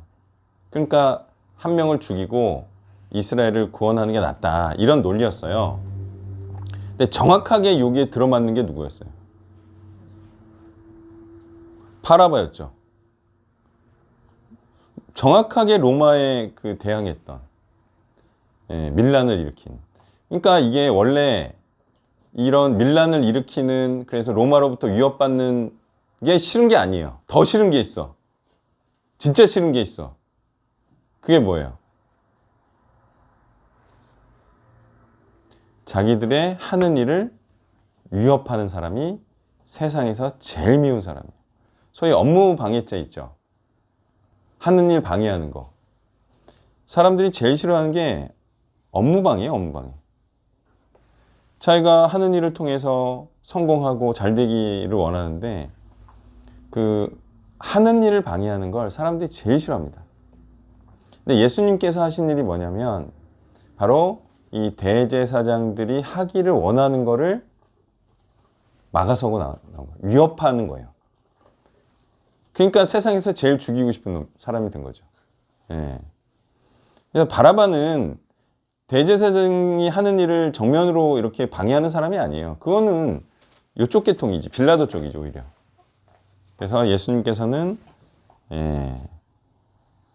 그러니까 한 명을 죽이고 이스라엘을 구원하는 게 낫다. 이런 논리였어요. 근데 정확하게 여기에 들어맞는 게 누구였어요? 바라바였죠. 정확하게 로마에 대항했던. 밀란을 일으킨. 그러니까 이게 원래 이런 밀란을 일으키는, 그래서 로마로부터 위협받는 게 싫은 게 아니에요. 더 싫은 게 있어. 진짜 싫은 게 있어. 그게 뭐예요? 자기들의 하는 일을 위협하는 사람이 세상에서 제일 미운 사람이에요. 소위 업무 방해죄 있죠. 하는 일 방해하는 거. 사람들이 제일 싫어하는 게 업무 방해예요, 업무 방해. 자기가 하는 일을 통해서 성공하고 잘 되기를 원하는데 그 하는 일을 방해하는 걸 사람들이 제일 싫어합니다. 근데 예수님께서 하신 일이 뭐냐면 바로 이 대제사장들이 하기를 원하는 거를 막아서고 나온 거예요. 위협하는 거예요. 그러니까 세상에서 제일 죽이고 싶은 사람이 된 거죠. 예. 그래서 바라바는 대제사장이 하는 일을 정면으로 이렇게 방해하는 사람이 아니에요. 그거는 이쪽 계통이지. 빌라도 쪽이죠, 오히려. 그래서 예수님께서는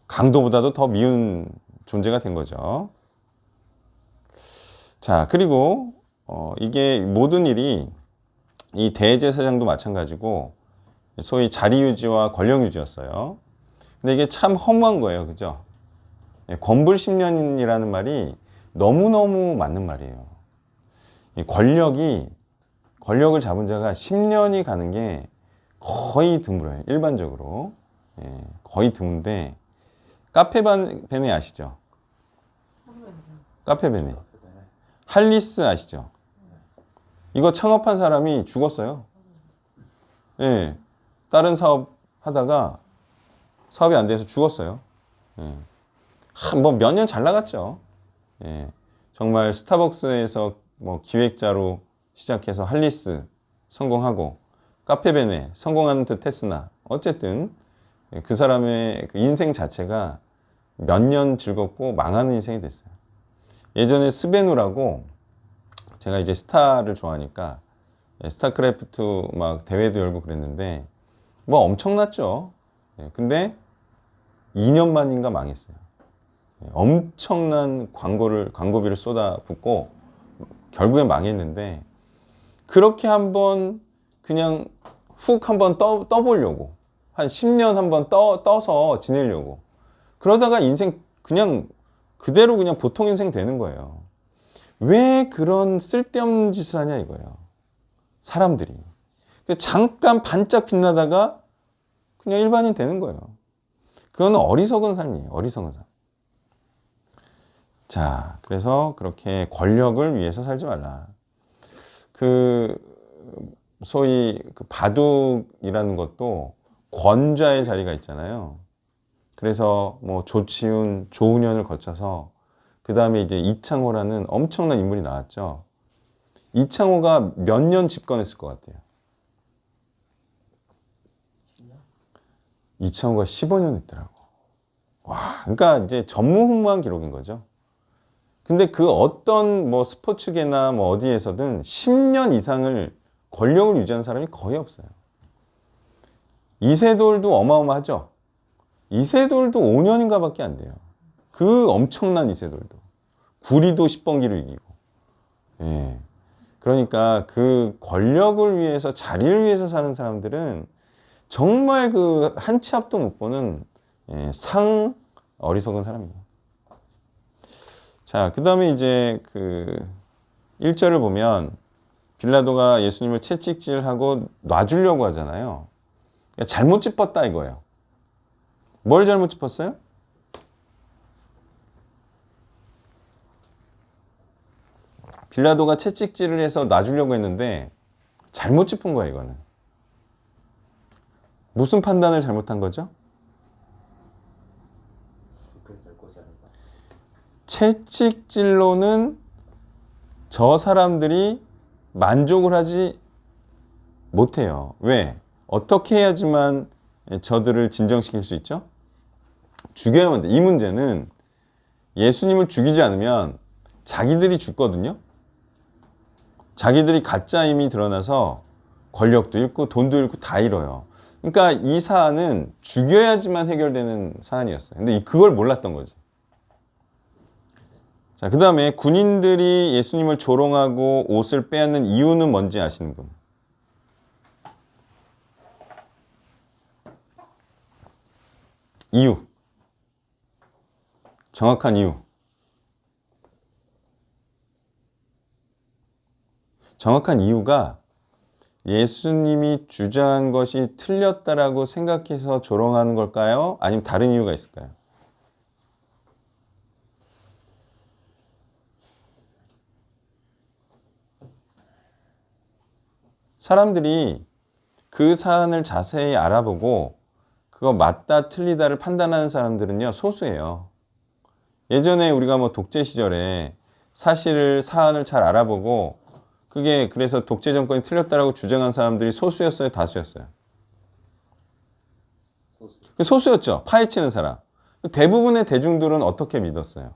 강도보다도 더 미운 존재가 된 거죠. 자, 그리고 이게 모든 일이 이 대제사장도 마찬가지고 소위 자리 유지와 권력 유지였어요. 근데 이게 참 허무한 거예요, 그죠? 권불 10년이라는 말이 너무너무 맞는 말이에요. 이 권력을 잡은 자가 10년이 가는 게 거의 드물어요. 일반적으로. 거의 드문데 카페베네 아시죠? 카페베네. 할리스 아시죠? 이거 창업한 사람이 죽었어요. 예. 다른 사업 하다가 사업이 안 돼서 죽었어요. 뭐 몇 년 잘 나갔죠. 예. 정말 스타벅스에서 뭐 기획자로 시작해서 할리스 성공하고 카페베네 성공하는 듯 했으나 어쨌든 그 사람의 그 인생 자체가 몇 년 즐겁고 망하는 인생이 됐어요. 예전에 스베누라고 제가 이제 스타를 좋아하니까 스타크래프트 막 대회도 열고 그랬는데 뭐 엄청났죠. 근데 2년 만인가 망했어요. 엄청난 광고비를 쏟아붓고 결국엔 망했는데 그렇게 한번 그냥 훅 한번 떠보려고 한 10년 한번 떠서 지내려고 그러다가 인생 그냥 그대로 그냥 보통 인생 되는 거예요. 왜 그런 쓸데없는 짓을 하냐 이거예요. 사람들이. 잠깐 반짝 빛나다가 그냥 일반인 되는 거예요. 그건 어리석은 삶이에요. 어리석은 삶. 자, 그래서 그렇게 권력을 위해서 살지 말라. 소위 바둑이라는 것도 권좌의 자리가 있잖아요. 그래서 뭐 조치훈, 조훈현을 거쳐서 그 다음에 이제 이창호라는 엄청난 인물이 나왔죠. 이창호가 몇 년 집권했을 것 같아요? 이창호가 15년 했더라고. 와, 그러니까 이제 전무후무한 기록인 거죠. 근데 그 어떤 뭐 스포츠계나 뭐 어디에서든 10년 이상을 권력을 유지한 사람이 거의 없어요. 이세돌도 어마어마하죠. 이세돌도 5년인가 밖에 안 돼요. 그 엄청난 이세돌도. 구리도 10번기를 이기고. 예. 그러니까 그 권력을 위해서, 자리를 위해서 사는 사람들은 정말 그 한 치 앞도 못 보는 상 어리석은 사람이에요. 자, 그 다음에 이제 그 1절을 보면 빌라도가 예수님을 채찍질하고 놔주려고 하잖아요. 그러니까 잘못 짚었다 이거예요. 뭘 잘못 짚었어요? 빌라도가 채찍질을 해서 놔주려고 했는데 잘못 짚은 거예요, 이거는. 무슨 판단을 잘못한 거죠? 채찍질로는 저 사람들이 만족을 하지 못해요. 왜? 어떻게 해야지만 저들을 진정시킬 수 있죠? 죽여야만 돼. 이 문제는 예수님을 죽이지 않으면 자기들이 죽거든요. 자기들이 가짜 힘이 드러나서 권력도 잃고 돈도 잃고 다 잃어요. 그러니까 이 사안은 죽여야지만 해결되는 사안이었어요. 근데 그걸 몰랐던 거지. 자, 그 다음에 군인들이 예수님을 조롱하고 옷을 빼앗는 이유는 뭔지 아시는 분? 이유. 정확한 이유. 정확한 이유가 예수님이 주장한 것이 틀렸다라고 생각해서 조롱하는 걸까요? 아니면 다른 이유가 있을까요? 사람들이 그 사안을 자세히 알아보고 그거 맞다 틀리다를 판단하는 사람들은요, 소수예요. 예전에 우리가 뭐 독재 시절에 사안을 잘 알아보고 그게 그래서 독재 정권이 틀렸다라고 주장한 사람들이 소수였어요, 다수였어요? 소수였죠. 파헤치는 사람. 대부분의 대중들은 어떻게 믿었어요?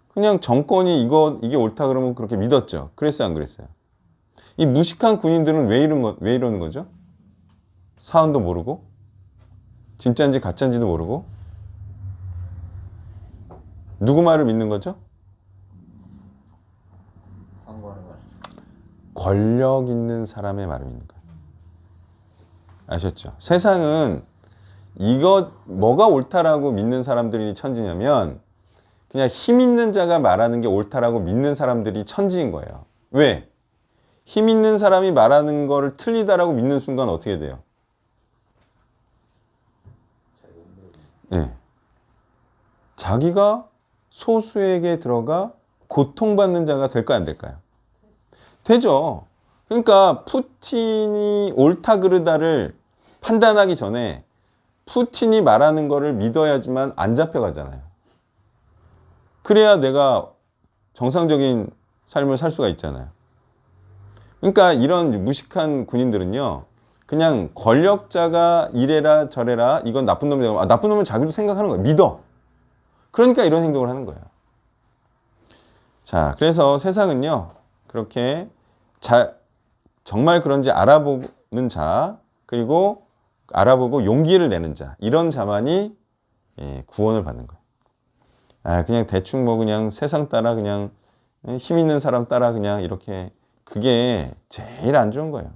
그냥 정권이 이게 옳다 그러면 그렇게 믿었죠. 그랬어요, 안 그랬어요? 이 무식한 군인들은 왜 이러는 거죠? 사안도 모르고, 진짜인지 가짜인지도 모르고, 누구 말을 믿는 거죠? 권력 있는 사람의 말을 믿는 거예요. 아셨죠? 세상은 뭐가 옳다라고 믿는 사람들이 천지냐면 그냥 힘 있는 자가 말하는 게 옳다라고 믿는 사람들이 천지인 거예요. 왜? 힘 있는 사람이 말하는 거를 틀리다라고 믿는 순간 어떻게 돼요? 네. 자기가 소수에게 들어가 고통받는 자가 될까요, 안 될까요? 되죠. 그러니까 푸틴이 옳다 그르다를 판단하기 전에 푸틴이 말하는 거를 믿어야지만 안 잡혀가잖아요. 그래야 내가 정상적인 삶을 살 수가 있잖아요. 그러니까 이런 무식한 군인들은요, 그냥 권력자가 이래라 저래라 이건 나쁜 놈이라고, 나쁜 놈은 자기도 생각하는 거예요. 믿어. 그러니까 이런 행동을 하는 거예요. 자, 그래서 세상은요, 그렇게 정말 그런지 알아보는 자, 그리고 알아보고 용기를 내는 자, 이런 자만이 구원을 받는 거예요. 그냥 대충 그냥 세상 따라 그냥 힘 있는 사람 따라 그냥 이렇게, 그게 제일 안 좋은 거예요.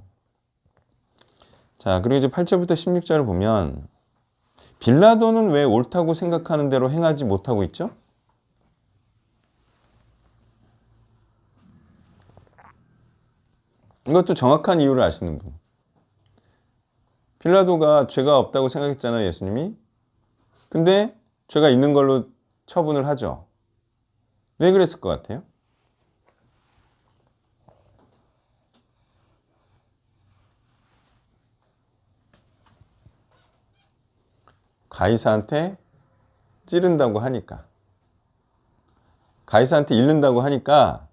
자, 그리고 이제 8절부터 16절을 보면 빌라도는 왜 옳다고 생각하는 대로 행하지 못하고 있죠? 이것도 정확한 이유를 아시는 분. 빌라도가 죄가 없다고 생각했잖아요, 예수님이. 근데 죄가 있는 걸로 처분을 하죠. 왜 그랬을 것 같아요? 가이사한테 찌른다고 하니까. 가이사한테 잃는다고 하니까,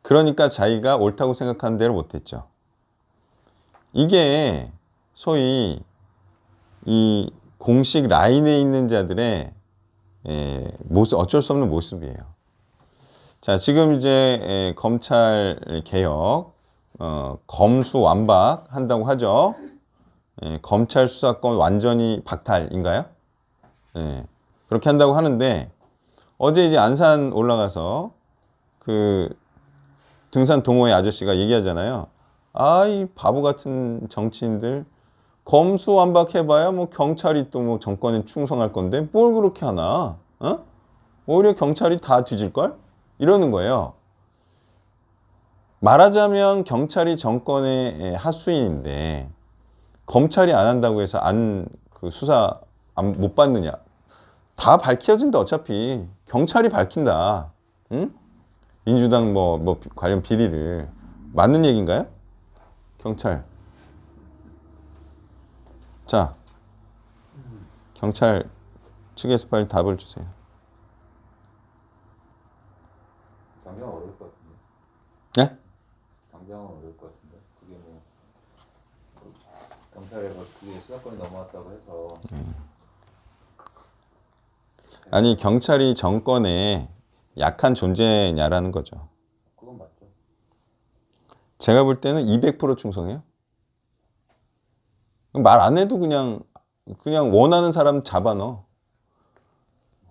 그러니까 자기가 옳다고 생각하는 대로 못했죠. 이게 소위 이 공식 라인에 있는 자들의 모습, 어쩔 수 없는 모습이에요. 자, 지금 이제 검찰 개혁, 검수완박 한다고 하죠. 검찰 수사권 완전히 박탈인가요? 그렇게 한다고 하는데, 어제 이제 안산 올라가서 그 등산 동호회 아저씨가 얘기하잖아요. 이 바보 같은 정치인들 검수완박해봐야 뭐 경찰이 또 뭐 정권에 충성할 건데 뭘 그렇게 하나? 오히려 경찰이 다 뒤질걸? 이러는 거예요. 말하자면 경찰이 정권의 하수인인데 검찰이 안 한다고 해서 수사 못 받느냐? 다 밝혀진다. 어차피 경찰이 밝힌다. 응? 민주당 뭐 관련 비리를. 맞는 얘기인가요? 경찰. 자, 경찰 측에서 빨리 답을 주세요. 당장은 어려울 것 같은데. 네? 당장은 어려울 것 같은데. 그게 경찰에 그게 수사권이 넘어왔다고 해서. 아니, 경찰이 정권에 약한 존재냐라는 거죠. 그건 맞죠. 제가 볼 때는 200% 충성해요. 말 안 해도 그냥 원하는 사람 잡아 넣어.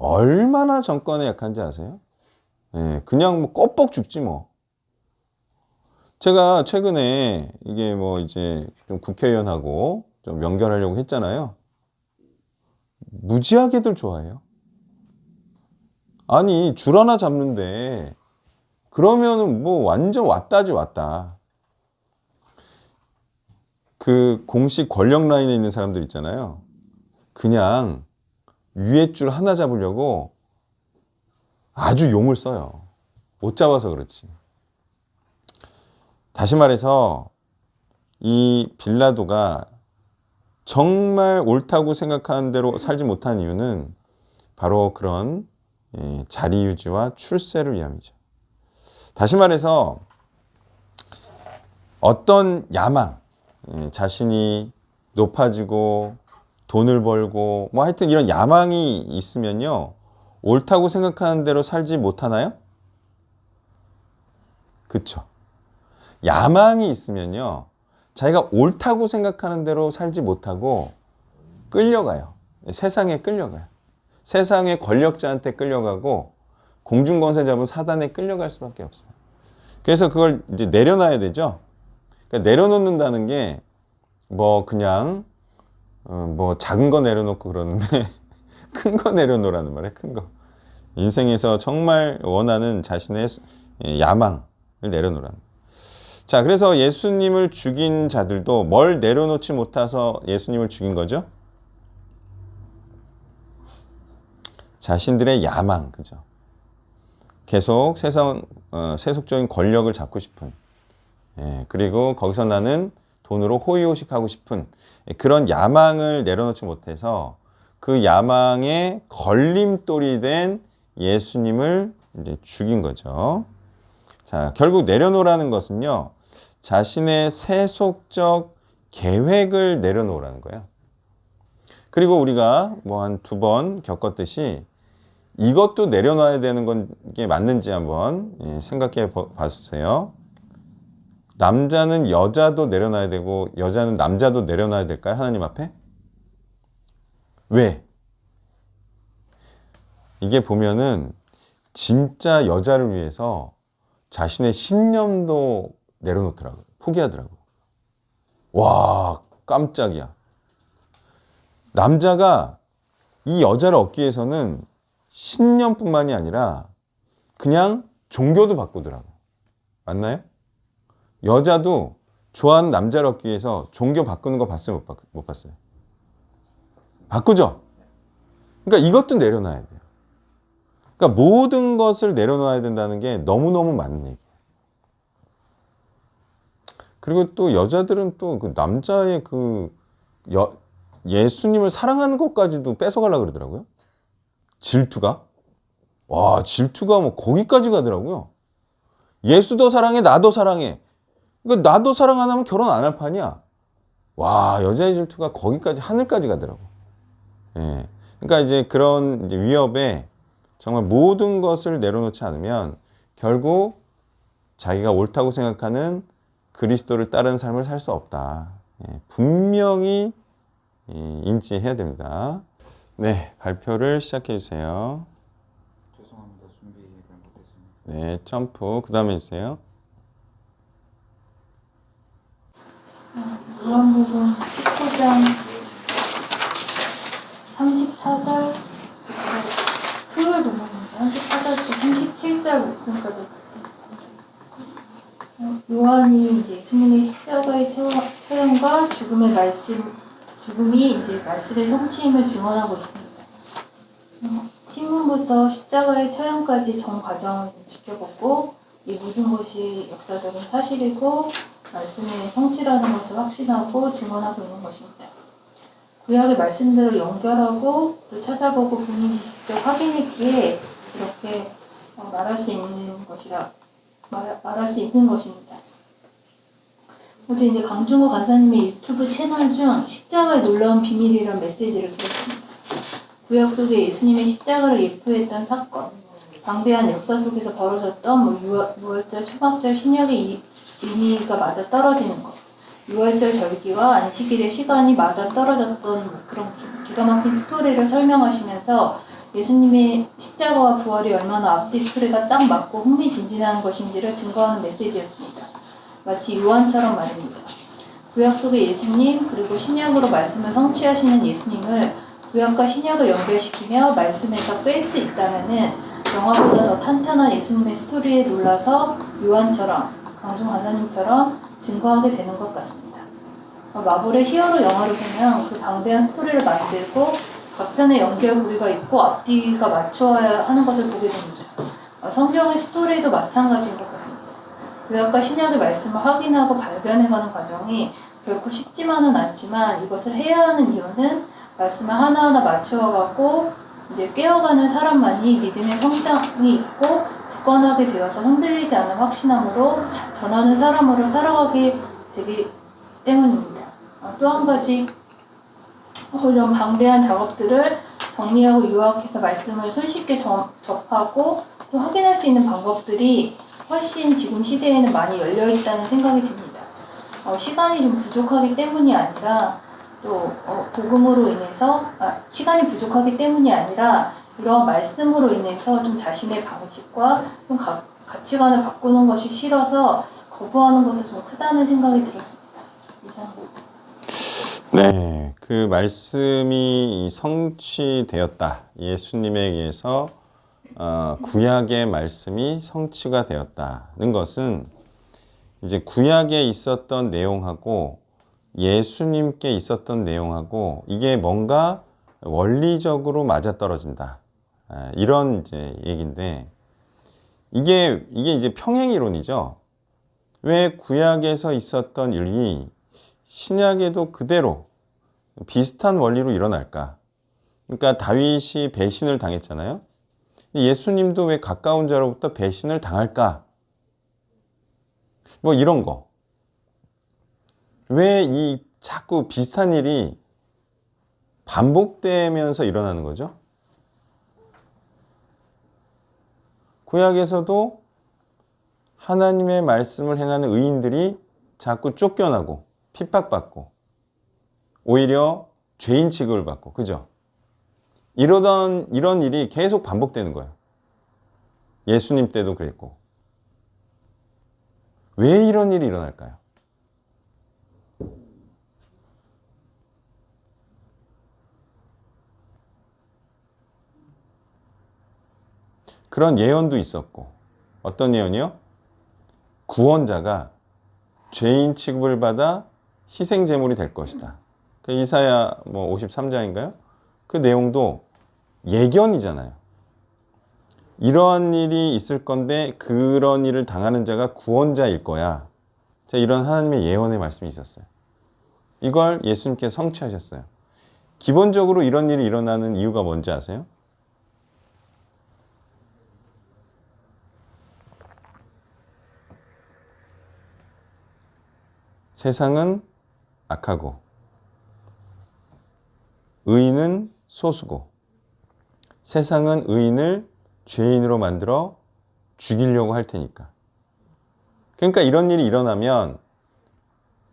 얼마나 정권에 약한지 아세요? 예, 그냥 뭐 껍벅 죽지 뭐. 제가 최근에 이게 뭐 이제 좀 국회의원하고 좀 연결하려고 했잖아요. 무지하게들 좋아해요. 아니, 줄 하나 잡는데 그러면은 뭐 완전 왔다지 왔다. 그 공식 권력 라인에 있는 사람들 있잖아요. 그냥 위에 줄 하나 잡으려고 아주 용을 써요. 못 잡아서 그렇지. 다시 말해서 이 빌라도가 정말 옳다고 생각하는 대로 살지 못한 이유는 바로 그런 자리 유지와 출세를 위함이죠. 다시 말해서 어떤 야망, 자신이 높아지고 돈을 벌고 뭐 하여튼 이런 야망이 있으면요, 옳다고 생각하는 대로 살지 못하나요? 그쵸. 야망이 있으면요, 자기가 옳다고 생각하는 대로 살지 못하고 끌려가요. 세상에 끌려가요. 세상의 권력자한테 끌려가고 공중권세 잡은 사단에 끌려갈 수밖에 없어요. 그래서 그걸 이제 내려놔야 되죠. 그러니까 내려놓는다는 게 뭐 그냥 뭐 작은 거 내려놓고 그러는데 큰 거 내려놓으라는 말이에요. 큰 거. 인생에서 정말 원하는 자신의 야망을 내려놓으라는. 자, 그래서 예수님을 죽인 자들도 뭘 내려놓지 못해서 예수님을 죽인 거죠? 자신들의 야망, 그죠? 계속 세속적인 권력을 잡고 싶은, 그리고 거기서 나는 돈으로 호의호식하고 싶은 그런 야망을 내려놓지 못해서 그 야망에 걸림돌이 된 예수님을 이제 죽인 거죠. 자, 결국 내려놓으라는 것은요, 자신의 세속적 계획을 내려놓으라는 거예요. 그리고 우리가 뭐 한 2번 겪었듯이 이것도 내려놔야 되는 건 게 맞는지 한번 생각해 봐주세요. 남자는 여자도 내려놔야 되고 여자는 남자도 내려놔야 될까요? 하나님 앞에? 왜? 이게 보면은 진짜 여자를 위해서 자신의 신념도 내려놓더라고요. 포기하더라고요. 와, 깜짝이야. 남자가 이 여자를 얻기 위해서는 신념뿐만이 아니라 그냥 종교도 바꾸더라고요. 맞나요? 여자도 좋아하는 남자를 얻기 위해서 종교 바꾸는 거 봤어요? 못 봤어요? 바꾸죠? 그러니까 이것도 내려놔야 돼요. 그러니까 모든 것을 내려놔야 된다는 게 너무너무 맞는 얘기예요. 그리고 또 여자들은 또 그 남자의 예수님을 사랑하는 것까지도 뺏어가려고 그러더라고요. 질투가. 와, 질투가 뭐 거기까지 가더라고요. 예수도 사랑해, 나도 사랑해. 그러니까 나도 사랑 안 하면 결혼 안 할 판이야. 와, 여자의 질투가 거기까지, 하늘까지 가더라고. 예. 그러니까 이제 그런 이제 위협에 정말 모든 것을 내려놓지 않으면 결국 자기가 옳다고 생각하는 그리스도를 따르는 삶을 살 수 없다. 예. 분명히 인지해야 됩니다. 네, 발표를 시작해 주세요. 죄송합니다. 준비를 못했습니다. 네, 점프. 그 다음에 해주세요. 요한복음 19장 34절 토요일 본문입니다. 34절부터 37절 말씀까지 봤습니다. 요한이 이제 예수님의 십자가의 처형과 죽음이 이제 말씀의 성취임을 증언하고 있습니다. 신문부터 십자가의 처형까지 전 과정을 지켜보고 이 모든 것이 역사적인 사실이고 말씀의 성취라는 것을 확신하고 증언하고 있는 것입니다. 구약의 말씀대로 연결하고 또 찾아보고 본인이 직접 확인했기에 이렇게 말할 수 있는 것입니다. 어제 이제 강준호 간사님의 유튜브 채널 중 십자가의 놀라운 비밀이라는 메시지를 들었습니다. 구약 속에 예수님의 십자가를 예표했던 사건, 방대한 역사 속에서 벌어졌던 유월절, 초막절, 신약의 의미가 맞아 떨어지는 것, 유월절 절기와 안식일의 시간이 맞아 떨어졌던 그런 기가 막힌 스토리를 설명하시면서 예수님의 십자가와 부활이 얼마나 앞뒤 스토리가 딱 맞고 흥미진진한 것인지를 증거하는 메시지였습니다. 마치 요한처럼 말입니다. 구약 속의 예수님 그리고 신약으로 말씀을 성취하시는 예수님을 구약과 신약을 연결시키며 말씀에서 뺄 수 있다면은 영화보다 더 탄탄한 예수님의 스토리에 놀라서 요한처럼 강중 간사님처럼 증거하게 되는 것 같습니다. 마블의 히어로 영화를 보면 그 방대한 스토리를 만들고 각 편의 연결고리가 있고 앞뒤가 맞추어야 하는 것을 보게 됩니다. 성경의 스토리도 마찬가지인 것 같습니다. 구약과 신약의 말씀을 확인하고 발견해가는 과정이 결코 쉽지만은 않지만 이것을 해야 하는 이유는 말씀을 하나하나 맞추어가고 이제 깨어가는 사람만이 믿음의 성장이 있고 굳건하게 되어서 흔들리지 않는 확신함으로 전하는 사람으로 살아가게 되기 때문입니다. 또 한 가지 이런 방대한 작업들을 정리하고 요약해서 말씀을 손쉽게 접하고 또 확인할 수 있는 방법들이 훨씬 지금 시대에는 많이 열려있다는 생각이 듭니다. 시간이 좀 부족하기 때문이 아니라 또 복음으로 인해서 시간이 부족하기 때문이 아니라 이러한 말씀으로 인해서 좀 자신의 방식과 좀 가치관을 바꾸는 것이 싫어서 거부하는 것도 좀 크다는 생각이 들었습니다. 이상입니다. 네, 그 말씀이 성취되었다. 예수님에 의해서 구약의 말씀이 성취가 되었다는 것은 이제 구약에 있었던 내용하고 예수님께 있었던 내용하고 이게 뭔가 원리적으로 맞아떨어진다. 이런 이제 얘기인데 이게 이제 평행이론이죠. 왜 구약에서 있었던 일이 신약에도 그대로 비슷한 원리로 일어날까? 그러니까 다윗이 배신을 당했잖아요. 예수님도 왜 가까운 자로부터 배신을 당할까? 뭐 이런 거. 왜 이 자꾸 비슷한 일이 반복되면서 일어나는 거죠? 구약에서도 하나님의 말씀을 행하는 의인들이 자꾸 쫓겨나고 핍박받고 오히려 죄인 취급을 받고, 그죠? 이런 일이 계속 반복되는 거예요. 예수님 때도 그랬고. 왜 이런 일이 일어날까요? 그런 예언도 있었고, 어떤 예언이요? 구원자가 죄인 취급을 받아 희생 제물이 될 것이다. 그 이사야 53장인가요? 그 내용도 예견이잖아요. 이러한 일이 있을 건데 그런 일을 당하는 자가 구원자일 거야. 자, 이런 하나님의 예언의 말씀이 있었어요. 이걸 예수님께서 성취하셨어요. 기본적으로 이런 일이 일어나는 이유가 뭔지 아세요? 세상은 악하고 의인은 소수고 세상은 의인을 죄인으로 만들어 죽이려고 할 테니까. 그러니까 이런 일이 일어나면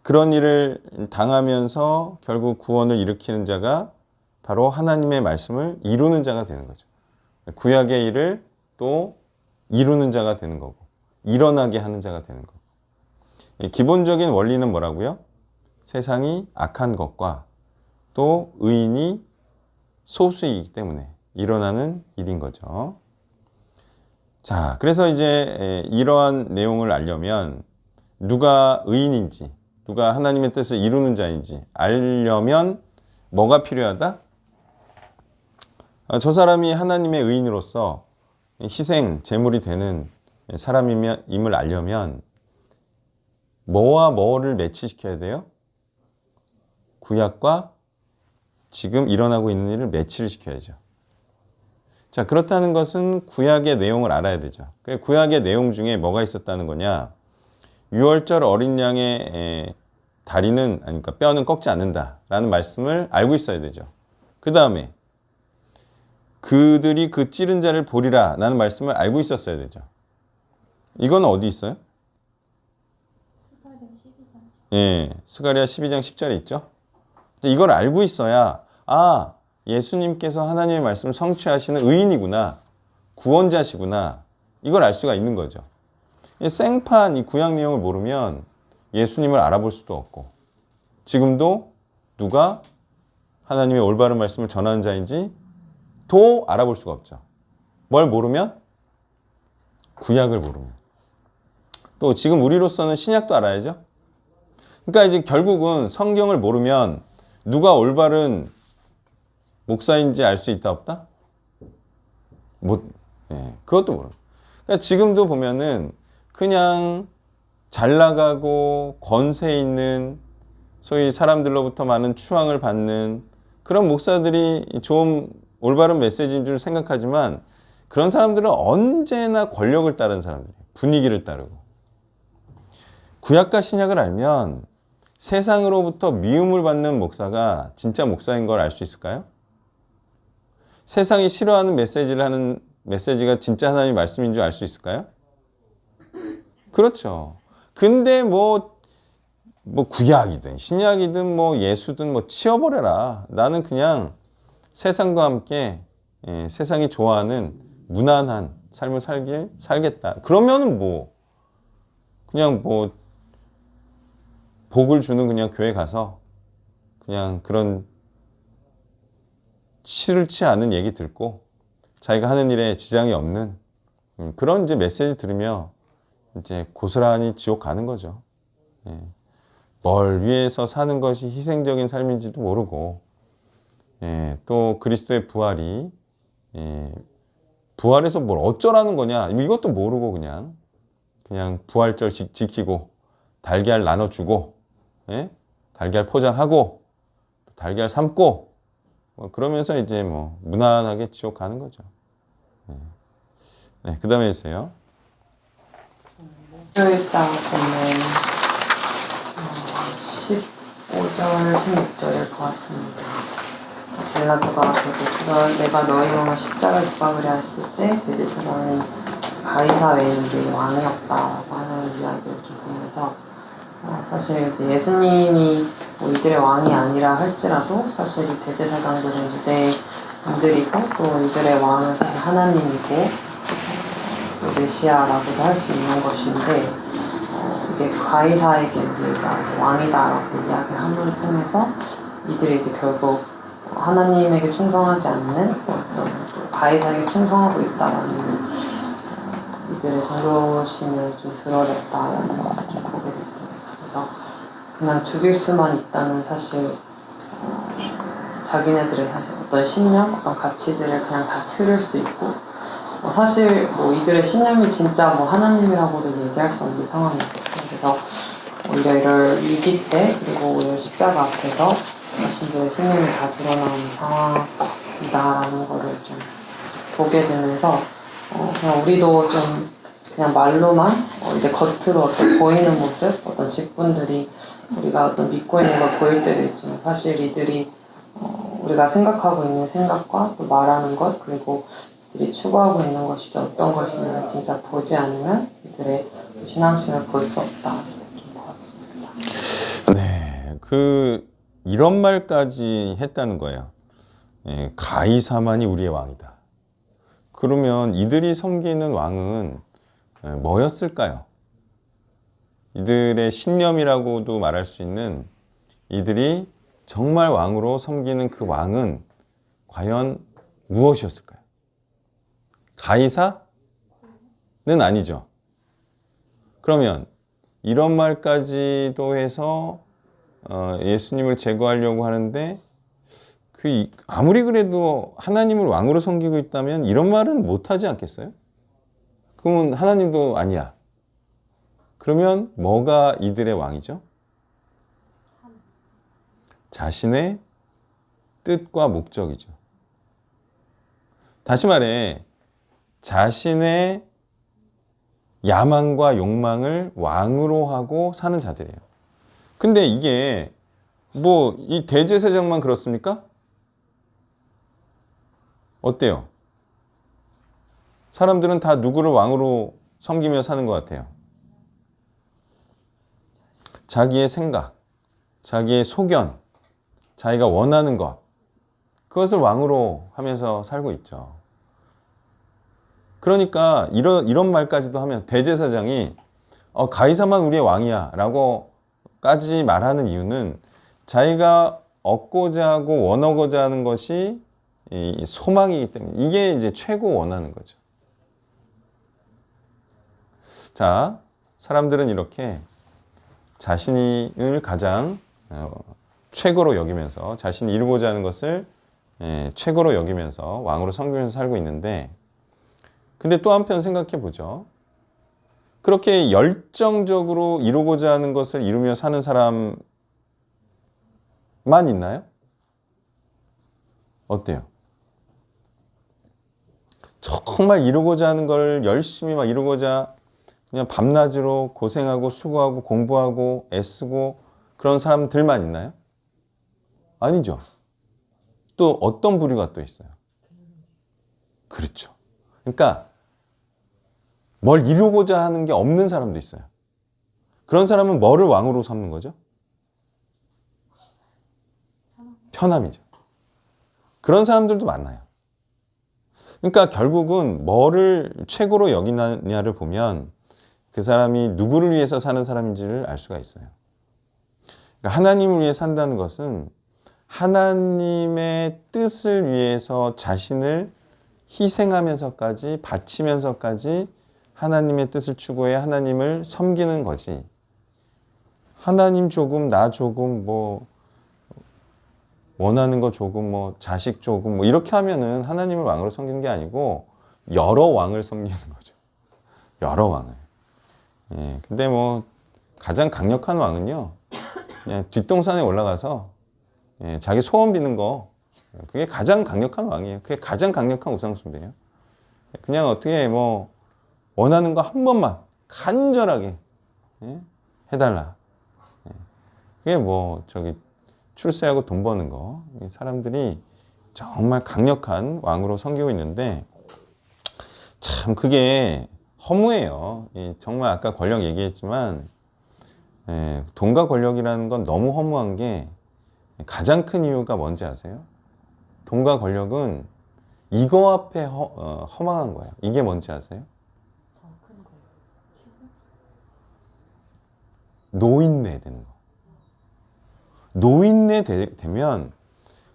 그런 일을 당하면서 결국 구원을 일으키는 자가 바로 하나님의 말씀을 이루는 자가 되는 거죠. 구약의 일을 또 이루는 자가 되는 거고 일어나게 하는 자가 되는 거고. 기본적인 원리는 뭐라고요? 세상이 악한 것과 또 의인이 소수이기 때문에 일어나는 일인 거죠. 자, 그래서 이제 이러한 내용을 알려면 누가 의인인지, 누가 하나님의 뜻을 이루는 자인지 알려면 뭐가 필요하다? 저 사람이 하나님의 의인으로서 희생, 제물이 되는 사람임을 알려면 뭐와 뭐를 매치시켜야 돼요? 구약과 지금 일어나고 있는 일을 매치를 시켜야죠. 자, 그렇다는 것은 구약의 내용을 알아야 되죠. 구약의 내용 중에 뭐가 있었다는 거냐? 6월절 어린 양의 다리는, 그러니까 뼈는 꺾지 않는다라는 말씀을 알고 있어야 되죠. 그 다음에 그들이 그 찌른 자를 보리라 라는 말씀을 알고 있었어야 되죠. 이건 어디 있어요? 스가랴 12장 10절에 있죠. 이걸 알고 있어야 예수님께서 하나님의 말씀을 성취하시는 의인이구나, 구원자시구나, 이걸 알 수가 있는 거죠. 이 생판 이 구약 내용을 모르면 예수님을 알아볼 수도 없고, 지금도 누가 하나님의 올바른 말씀을 전하는 자인지 도 알아볼 수가 없죠. 뭘 모르면? 구약을 모르면. 또 지금 우리로서는 신약도 알아야죠. 그러니까 이제 결국은 성경을 모르면 누가 올바른 목사인지 알 수 있다 없다? 그것도 모르고. 그러니까 지금도 보면은 그냥 잘 나가고 권세 있는, 소위 사람들로부터 많은 추앙을 받는 그런 목사들이 좋은 올바른 메시지인 줄 생각하지만, 그런 사람들은 언제나 권력을 따르는 사람들이에요. 분위기를 따르고. 구약과 신약을 알면 세상으로부터 미움을 받는 목사가 진짜 목사인 걸 알 수 있을까요? 세상이 싫어하는 메시지를 하는 메시지가 진짜 하나님의 말씀인 줄 알 수 있을까요? 그렇죠. 근데 뭐 구약이든 신약이든 뭐 예수든 뭐 치워버려라. 나는 그냥 세상과 함께 세상이 좋아하는 무난한 삶을 살겠다. 그러면은 뭐 그냥 뭐 복을 주는 그냥 교회 가서 그냥 그런 싫지 않은 얘기 듣고 자기가 하는 일에 지장이 없는 그런 이제 메시지 들으며 이제 고스란히 지옥 가는 거죠. 뭘 위해서 사는 것이 희생적인 삶인지도 모르고, 또 그리스도의 부활이 부활해서 뭘 어쩌라는 거냐 이것도 모르고 그냥 부활절 지키고 달걀 나눠주고, 달걀 포장하고 달걀 삶고 그러면서 이제 뭐 무난하게 지옥 가는 거죠. 네, 그 다음에 해주세요. 목요일자 본문 15절, 16절을 보았습니다. 빌라도가 내가 너희 몸을 십자가에 못 박으려 했을 때 대제사장이 가이사 외에는 우리 왕이 없다라고 하는 이야기를 좀 보면서, 사실 이제 예수님이 뭐 이들의 왕이 아니라 할지라도 사실 이 대제사장들은 유대인들이고 또 이들의 왕은 사실 하나님이고 또 메시아라고도 할 수 있는 것인데, 이게 가이사에게 우리가 이제 왕이다라고 이야기함을 통해서 이들이 이제 결국 하나님에게 충성하지 않는 어떤 또 가이사에게 충성하고 있다라는 이들의 정도심을 좀 드러냈다라는 것을 좀 보게 됐습니다. 그래서 그냥 죽일 수만 있다는 사실, 자기네들의 사실 어떤 신념, 어떤 가치들을 그냥 다 틀을 수 있고, 사실 뭐 이들의 신념이 진짜 뭐 하나님이라고도 얘기할 수 없는 상황이거든요. 그래서 오히려 이럴 위기 때, 그리고 오히려 십자가 앞에서 자신들의 신념이 다 드러나는 상황이다라는 거를 좀 보게 되면서, 그냥 우리도 좀 그냥 말로만 이제 겉으로 어떤 보이는 모습, 어떤 직분들이 우리가 어떤 믿고 있는 걸 보일 때도 있지만, 사실 이들이 우리가 생각하고 있는 생각과 또 말하는 것, 그리고 이들이 추구하고 있는 것이 어떤 것인지를 진짜 보지 않으면 이들의 신앙심을 볼 수 없다. 좀 보았습니다. 네, 이런 말까지 했다는 거예요. 가이사만이 우리의 왕이다. 그러면 이들이 섬기는 왕은 뭐였을까요? 이들의 신념이라고도 말할 수 있는, 이들이 정말 왕으로 섬기는 그 왕은 과연 무엇이었을까요? 가이사는 아니죠. 그러면 이런 말까지도 해서 예수님을 제거하려고 하는데, 아무리 그래도 하나님을 왕으로 섬기고 있다면 이런 말은 못하지 않겠어요? 그러면 하나님도 아니야. 그러면 뭐가 이들의 왕이죠? 자신의 뜻과 목적이죠. 다시 말해 자신의 야망과 욕망을 왕으로 하고 사는 자들이에요. 근데 이게 뭐 이 대제사장만 그렇습니까? 어때요? 사람들은 다 누구를 왕으로 섬기며 사는 것 같아요. 자기의 생각, 자기의 소견, 자기가 원하는 것, 그것을 왕으로 하면서 살고 있죠. 그러니까 이런 말까지도 하면 대제사장이 가이사만 우리의 왕이야 라고까지 말하는 이유는 자기가 얻고자 하고 원하고자 하는 것이 이 소망이기 때문에 이게 이제 최고 원하는 거죠. 자, 사람들은 이렇게 자신을 가장 최고로 여기면서 자신이 이루고자 하는 것을 최고로 여기면서 왕으로 섬기면서 살고 있는데 근데 또 한편 생각해 보죠. 그렇게 열정적으로 이루고자 하는 것을 이루며 사는 사람만 있나요? 어때요? 정말 이루고자 하는 걸 열심히 막 이루고자 그냥 밤낮으로 고생하고 수고하고 공부하고 애쓰고 그런 사람들만 있나요? 아니죠. 또 어떤 부류가 또 있어요? 그렇죠. 그러니까 뭘 이루고자 하는 게 없는 사람도 있어요. 그런 사람은 뭐를 왕으로 삼는 거죠? 편함이죠. 그런 사람들도 많아요. 그러니까 결국은 뭐를 최고로 여기냐를 보면 그 사람이 누구를 위해서 사는 사람인지를 알 수가 있어요. 그러니까 하나님을 위해 산다는 것은 하나님의 뜻을 위해서 자신을 희생하면서까지 바치면서까지 하나님의 뜻을 추구해 하나님을 섬기는 거지. 하나님 조금, 나 조금, 뭐 원하는 거 조금, 뭐 자식 조금, 뭐 이렇게 하면은 하나님을 왕으로 섬기는 게 아니고 여러 왕을 섬기는 거죠. 여러 왕을. 예, 근데 뭐 가장 강력한 왕은요, 그냥 뒷동산에 올라가서 자기 소원 비는 거, 그게 가장 강력한 왕이에요. 그게 가장 강력한 우상숭배예요. 그냥 어떻게 뭐 원하는 거 한 번만 간절하게 해달라. 그게 뭐 저기 출세하고 돈 버는 거. 사람들이 정말 강력한 왕으로 섬기고 있는데 참 그게 허무해요. 정말 아까 권력 얘기했지만 돈과 권력이라는 건 너무 허무한 게 가장 큰 이유가 뭔지 아세요? 돈과 권력은 이거 앞에 허망한 거예요. 이게 뭔지 아세요? 노인네 되는 거. 노인네 되면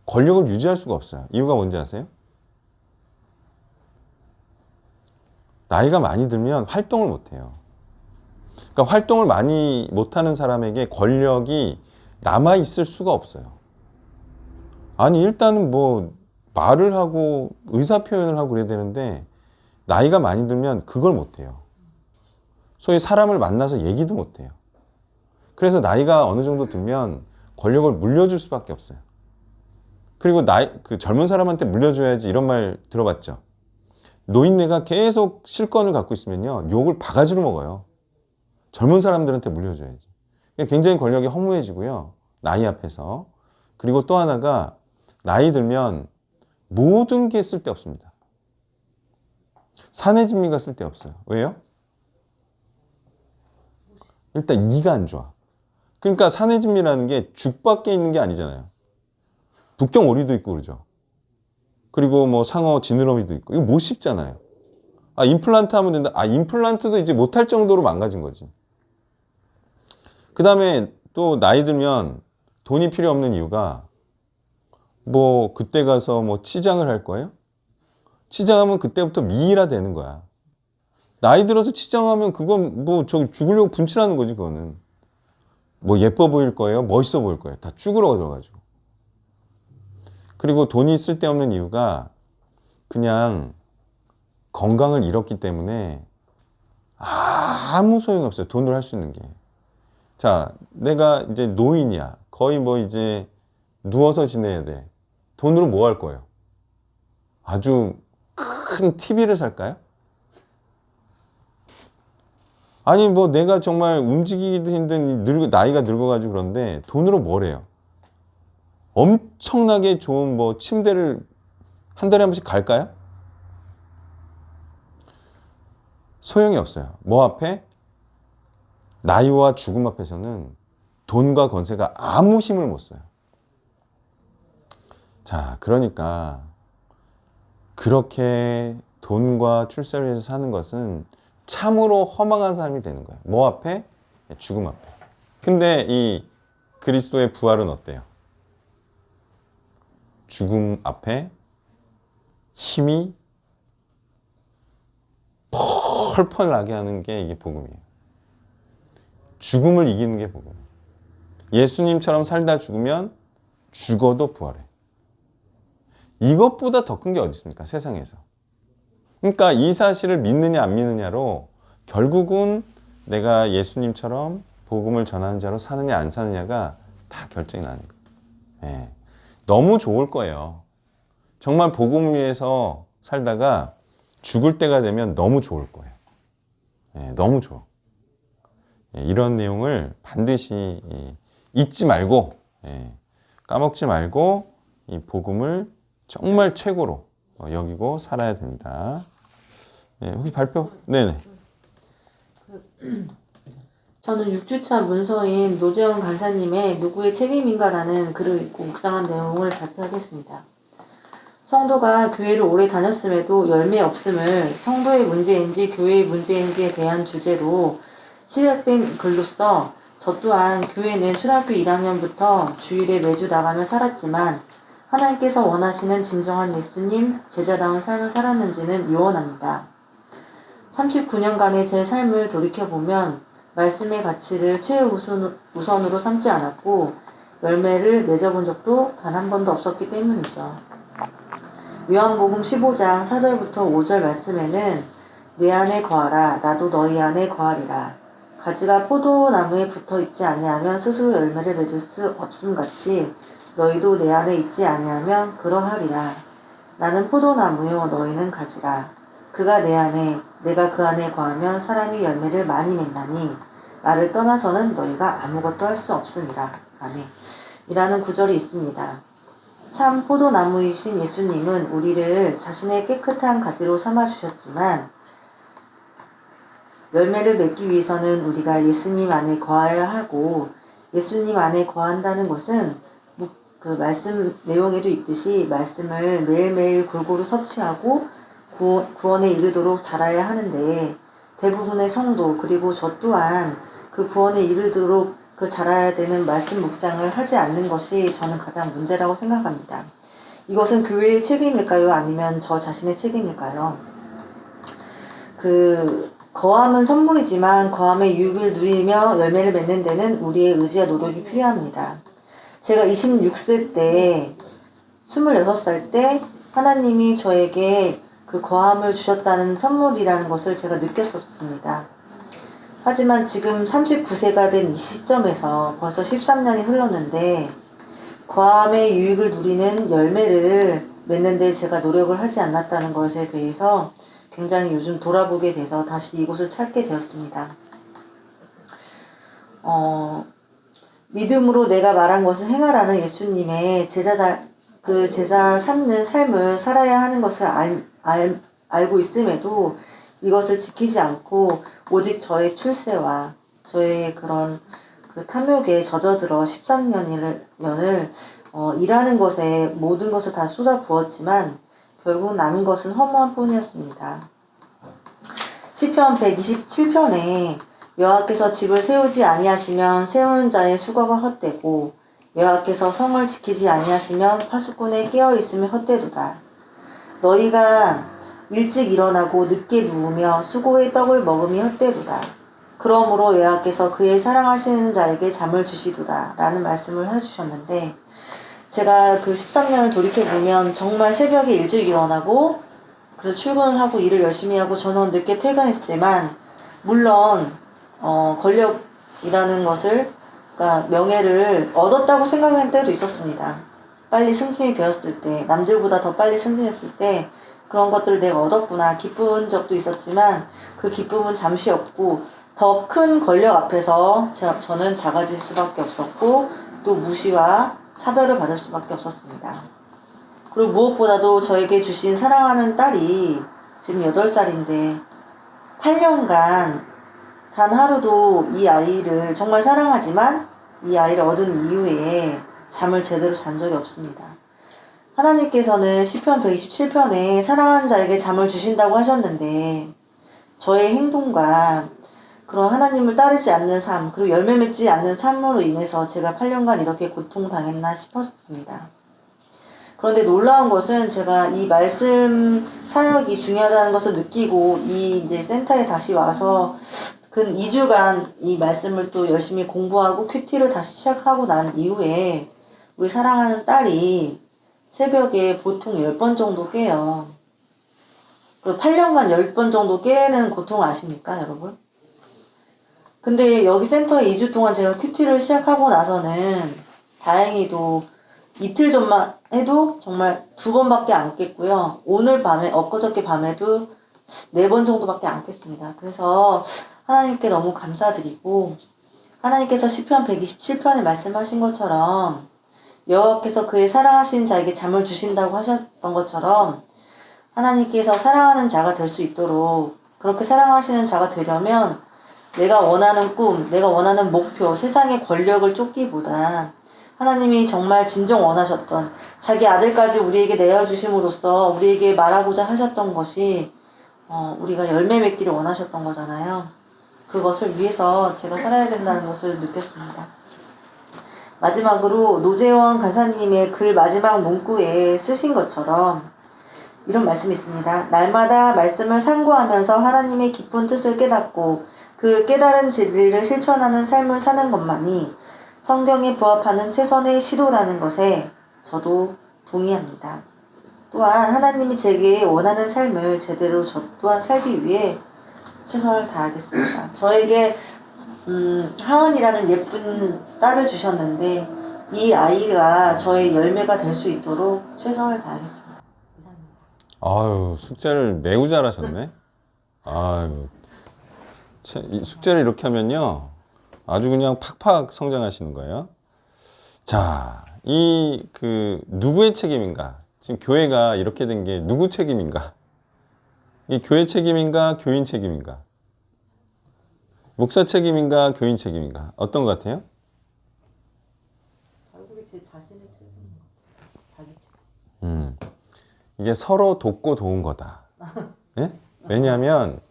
권력을 유지할 수가 없어요. 이유가 뭔지 아세요? 나이가 많이 들면 활동을 못해요. 그러니까 활동을 많이 못하는 사람에게 권력이 남아있을 수가 없어요. 아니 일단은 뭐 말을 하고 의사표현을 하고 그래야 되는데 나이가 많이 들면 그걸 못해요. 소위 사람을 만나서 얘기도 못해요. 그래서 나이가 어느 정도 들면 권력을 물려줄 수밖에 없어요. 그리고 그 젊은 사람한테 물려줘야지 이런 말 들어봤죠? 노인네가 계속 실권을 갖고 있으면요 욕을 바가지로 먹어요. 젊은 사람들한테 물려줘야지. 굉장히 권력이 허무해지고요. 나이 앞에서. 그리고 또 하나가 나이 들면 모든 게 쓸데없습니다. 사내 진미가 쓸데없어요. 왜요? 일단 이가 안 좋아. 그러니까 사내 진미라는 게 죽밖에 있는 게 아니잖아요. 북경 오리도 있고 그러죠. 그리고 뭐 상어 지느러미도 있고 이거 못 씹잖아요. 아 임플란트 하면 된다. 아 임플란트도 이제 못할 정도로 망가진 거지. 그 다음에 또 나이 들면 돈이 필요 없는 이유가 뭐 그때 가서 뭐 치장을 할 거예요? 치장하면 그때부터 미이라 되는 거야. 나이 들어서 치장하면 그건 뭐 저기 죽으려고 분칠하는 거지 그거는. 뭐 예뻐 보일 거예요? 멋있어 보일 거예요? 다 쭈그러 들어가지고. 그리고 돈이 쓸데없는 이유가 그냥 건강을 잃었기 때문에 아무 소용이 없어요. 돈으로 할 수 있는 게. 자, 내가 이제 노인이야. 거의 뭐 이제 누워서 지내야 돼. 돈으로 뭐 할 거예요? 아주 큰 TV를 살까요? 아니 뭐 내가 정말 움직이기도 힘든 나이가 늙어가지고 그런데 돈으로 뭘 해요? 엄청나게 좋은 뭐 침대를 한 달에 한 번씩 갈까요? 소용이 없어요. 뭐 앞에? 나이와 죽음 앞에서는 돈과 권세가 아무 힘을 못 써요. 자, 그러니까 그렇게 돈과 출세를 위해서 사는 것은 참으로 허망한 삶이 되는 거예요. 뭐 앞에? 죽음 앞에. 근데 이 그리스도의 부활은 어때요? 죽음 앞에 힘이 펄펄 나게 하는 게 이게 복음이에요. 죽음을 이기는 게 복음이에요. 예수님처럼 살다 죽으면 죽어도 부활해. 이것보다 더 큰 게 어디 있습니까? 세상에서. 그러니까 이 사실을 믿느냐 안 믿느냐로 결국은 내가 예수님처럼 복음을 전하는 자로 사느냐 안 사느냐가 다 결정이 나는 거예요. 예. 너무 좋을 거예요. 정말 복음을 위해서 살다가 죽을 때가 되면 너무 좋을 거예요. 예, 너무 좋아. 예, 이런 내용을 반드시 잊지 말고 까먹지 말고 이 복음을 정말 최고로 여기고 살아야 됩니다. 혹시 발표? 네네. 저는 6주차 문서인 노재원 간사님의 누구의 책임인가라는 글을 읽고 묵상한 내용을 발표하겠습니다. 성도가 교회를 오래 다녔음에도 열매 없음을 성도의 문제인지 교회의 문제인지에 대한 주제로 시작된 글로써 저 또한 교회는 초등학교 1학년부터 주일에 매주 나가며 살았지만 하나님께서 원하시는 진정한 예수님, 제자다운 삶을 살았는지는 요원합니다. 39년간의 제 삶을 돌이켜보면 말씀의 가치를 최우선으로 삼지 않았고 열매를 맺어본 적도 단 한 번도 없었기 때문이죠. 요한복음 15장 4절부터 5절 말씀에는 내 안에 거하라 나도 너희 안에 거하리라. 가지가 포도나무에 붙어 있지 아니하면 스스로 열매를 맺을 수 없음같이 너희도 내 안에 있지 아니하면 그러하리라. 나는 포도나무요 너희는 가지라. 그가 내 안에 내가 그 안에 거하면 사람이 열매를 많이 맺나니 나를 떠나서는 너희가 아무것도 할 수 없음이라. 아멘. 이라는 구절이 있습니다. 참 포도나무이신 예수님은 우리를 자신의 깨끗한 가지로 삼아주셨지만 열매를 맺기 위해서는 우리가 예수님 안에 거하여야 하고 예수님 안에 거한다는 것은 그 말씀 내용에도 있듯이 말씀을 매일매일 골고루 섭취하고 구원에 이르도록 자라야 하는데 대부분의 성도 그리고 저 또한 그 구원에 이르도록 그 자라야 되는 말씀 묵상을 하지 않는 것이 저는 가장 문제라고 생각합니다. 이것은 교회의 책임일까요? 아니면 저 자신의 책임일까요? 거함은 선물이지만 거함의 유익을 누리며 열매를 맺는 데는 우리의 의지와 노력이 필요합니다. 제가 26세 때 26살 때 하나님이 저에게 그 거함을 주셨다는 선물이라는 것을 제가 느꼈었습니다. 하지만 지금 39세가 된 이 시점에서 벌써 13년이 흘렀는데 거함의 유익을 누리는 열매를 맺는 데 제가 노력을 하지 않았다는 것에 대해서 굉장히 요즘 돌아보게 돼서 다시 이곳을 찾게 되었습니다. 믿음으로 내가 말한 것을 행하라는 예수님의 제자 삼는 삶을 살아야 하는 것을 알고 있음에도 이것을 지키지 않고 오직 저의 출세와 저의 그런 그 탐욕에 젖어들어 13년을 일하는 것에 모든 것을 다 쏟아 부었지만 결국 남은 것은 허무한 뿐이었습니다. 시편 127편에 여호와께서 집을 세우지 아니하시면 세우는 자의 수고가 헛되고 여호와께서 성을 지키지 아니하시면 파수꾼의 깨어있음이 헛되도다. 너희가 일찍 일어나고 늦게 누우며 수고의 떡을 먹음이 헛되도다. 그러므로 여호와께서 그의 사랑하시는 자에게 잠을 주시도다 라는 말씀을 해주셨는데 제가 그 13년을 돌이켜보면 정말 새벽에 일찍 일어나고 그래서 출근을 하고 일을 열심히 하고 저는 늦게 퇴근했지만 물론 권력이라는 것을 그러니까 명예를 얻었다고 생각할 때도 있었습니다. 빨리 승진이 되었을 때 남들보다 더 빨리 승진했을 때 그런 것들을 내가 얻었구나 기쁜 적도 있었지만 그 기쁨은 잠시였고 더 큰 권력 앞에서 저는 작아질 수밖에 없었고 또 무시와 차별을 받을 수밖에 없었습니다. 그리고 무엇보다도 저에게 주신 사랑하는 딸이 지금 8살인데 8년간 단 하루도 이 아이를 정말 사랑하지만 이 아이를 얻은 이후에 잠을 제대로 잔 적이 없습니다. 하나님께서는 시편 127편에 사랑하는 자에게 잠을 주신다고 하셨는데 저의 행동과 그런 하나님을 따르지 않는 삶, 그리고 열매 맺지 않는 삶으로 인해서 제가 8년간 이렇게 고통당했나 싶었습니다. 그런데 놀라운 것은 제가 이 말씀 사역이 중요하다는 것을 느끼고 이 이제 센터에 다시 와서 근 2주간 이 말씀을 또 열심히 공부하고 큐티를 다시 시작하고 난 이후에 우리 사랑하는 딸이 새벽에 보통 10번 정도 깨요. 그 8년간 10번 정도 깨는 고통을 아십니까, 여러분? 근데 여기 센터에 2주 동안 제가 큐티를 시작하고 나서는 다행히도 이틀 전만 해도 정말 2번밖에 안 깼고요. 오늘 밤에, 엊그저께 밤에도 4번 정도밖에 안 깼습니다. 그래서 하나님께 너무 감사드리고, 하나님께서 시편 127편에 말씀하신 것처럼 여호와께서 그의 사랑하시는 자에게 잠을 주신다고 하셨던 것처럼 하나님께서 사랑하는 자가 될 수 있도록, 그렇게 사랑하시는 자가 되려면 내가 원하는 꿈, 내가 원하는 목표, 세상의 권력을 쫓기보다 하나님이 정말 진정 원하셨던 자기 아들까지 우리에게 내어주심으로써 우리에게 말하고자 하셨던 것이 우리가 열매 맺기를 원하셨던 거잖아요. 그것을 위해서 제가 살아야 된다는 것을 느꼈습니다. 마지막으로 노재원 간사님의 글 마지막 문구에 쓰신 것처럼 이런 말씀이 있습니다. 날마다 말씀을 상고하면서 하나님의 깊은 뜻을 깨닫고 그 깨달은 진리를 실천하는 삶을 사는 것만이 성경에 부합하는 최선의 시도라는 것에 저도 동의합니다. 또한 하나님이 제게 원하는 삶을 제대로 저 또한 살기 위해 최선을 다하겠습니다. 저에게 하은이라는 예쁜 딸을 주셨는데 이 아이가 저의 열매가 될 수 있도록 최선을 다하겠습니다. 이상입니다. 아유, 숙제를 매우 잘하셨네. 아유, 이 숙제를 이렇게 하면요, 아주 그냥 팍팍 성장하시는 거예요. 자, 누구의 책임인가? 지금 교회가 이렇게 된 게 누구 책임인가? 이 교회 책임인가? 교인 책임인가? 목사 책임인가? 교인 책임인가? 어떤 것 같아요? 결국에 제 자신의 책임인 것 같아요. 자기 책임. 이게 서로 돕고 도운 거다. 예? 왜냐하면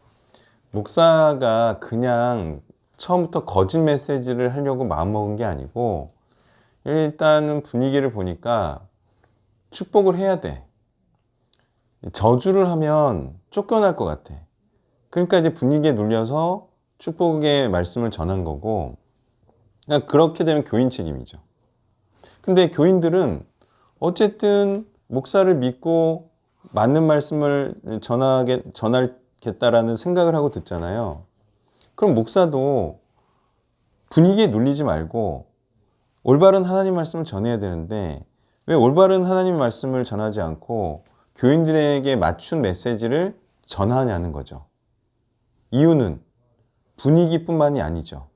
목사가 그냥 처음부터 거짓 메시지를 하려고 마음먹은 게 아니고 일단은 분위기를 보니까 축복을 해야 돼. 저주를 하면 쫓겨날 것 같아. 그러니까 이제 분위기에 눌려서 축복의 말씀을 전한 거고, 그러니까 그렇게 되면 교인 책임이죠. 근데 교인들은 어쨌든 목사를 믿고 맞는 말씀을 전하겠다라는 생각을 하고 듣잖아요. 그럼 목사도 분위기에 눌리지 말고 올바른 하나님 말씀을 전해야 되는데 왜 올바른 하나님 말씀을 전하지 않고 교인들에게 맞춘 메시지를 전하냐는 거죠. 이유는 분위기뿐만이 아니죠.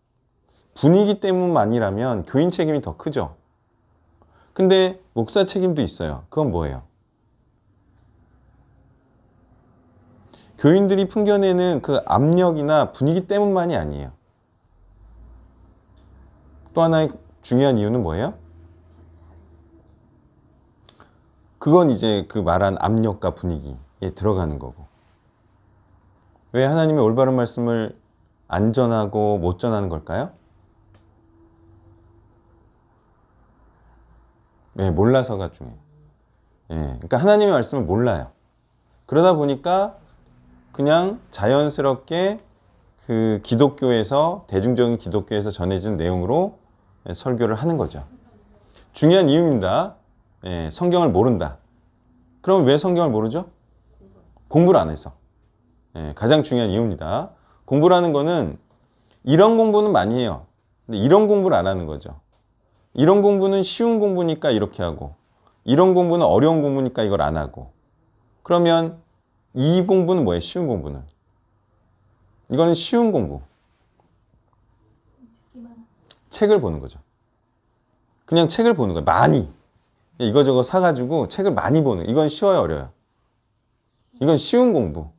분위기 때문만이라면 교인 책임이 더 크죠. 근데 목사 책임도 있어요. 그건 뭐예요? 교인들이 풍겨내는 그 압력이나 분위기 때문만이 아니에요. 또 하나의 중요한 이유는 뭐예요? 그건 이제 그 말한 압력과 분위기에 들어가는 거고. 왜 하나님의 올바른 말씀을 안 전하고 못 전하는 걸까요? 네, 몰라서가 중요해요. 그러니까 하나님의 말씀을 몰라요. 그러다 보니까 그냥 자연스럽게 그 기독교에서, 대중적인 기독교에서 전해진 내용으로 설교를 하는 거죠. 중요한 이유입니다. 성경을 모른다. 그럼 왜 성경을 모르죠? 공부를 안 해서. 가장 중요한 이유입니다. 공부라는 거는 이런 공부는 많이 해요. 근데 이런 공부를 안 하는 거죠. 이런 공부는 쉬운 공부니까 이렇게 하고, 이런 공부는 어려운 공부니까 이걸 안 하고. 그러면 이 공부는 뭐예요? 쉬운 공부는. 이거는 쉬운 공부. 책을 보는 거죠. 그냥 책을 보는 거예요. 많이. 이거저거 사가지고 책을 많이 보는. 이건 쉬워요, 어려워요? 이건 쉬운 공부.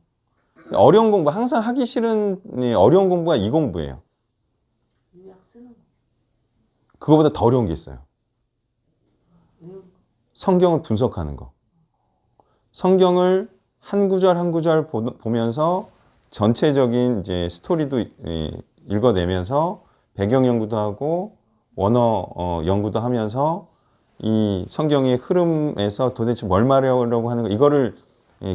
어려운 공부, 항상 하기 싫은 어려운 공부가 이 공부예요. 그거보다 더 어려운 게 있어요. 성경을 분석하는 거. 성경을 한 구절 한 구절 보면서 전체적인 이제 스토리도 읽어내면서 배경 연구도 하고 원어 연구도 하면서 이 성경의 흐름에서 도대체 뭘 말하려고 하는 거, 이거를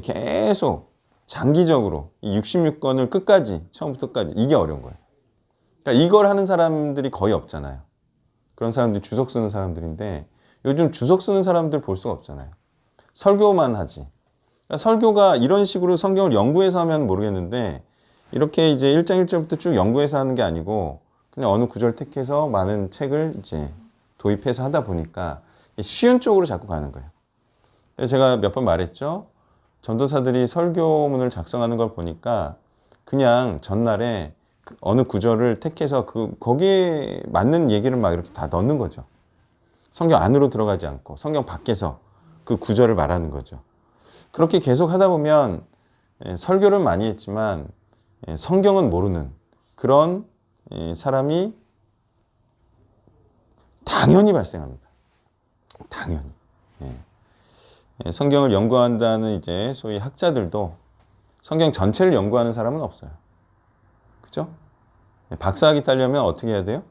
계속 장기적으로 이 66권을 끝까지, 처음부터 끝까지, 이게 어려운 거예요. 그러니까 이걸 하는 사람들이 거의 없잖아요. 그런 사람들이 주석 쓰는 사람들인데 요즘 주석 쓰는 사람들 볼 수가 없잖아요. 설교만 하지. 그러니까 설교가 이런 식으로 성경을 연구해서 하면 모르겠는데 이렇게 이제 1장 1절부터 쭉 연구해서 하는 게 아니고 그냥 어느 구절 택해서 많은 책을 이제 도입해서 하다 보니까 쉬운 쪽으로 자꾸 가는 거예요. 그래서 제가 몇 번 말했죠. 전도사들이 설교문을 작성하는 걸 보니까 그냥 전날에 어느 구절을 택해서 거기에 맞는 얘기를 막 이렇게 다 넣는 거죠. 성경 안으로 들어가지 않고 성경 밖에서 그 구절을 말하는 거죠. 그렇게 계속 하다 보면 설교를 많이 했지만 성경은 모르는 그런 사람이 당연히 발생합니다. 당연히. 성경을 연구한다는 이제 소위 학자들도 성경 전체를 연구하는 사람은 없어요. 그죠? 박사학위 따려면 어떻게 해야 돼요?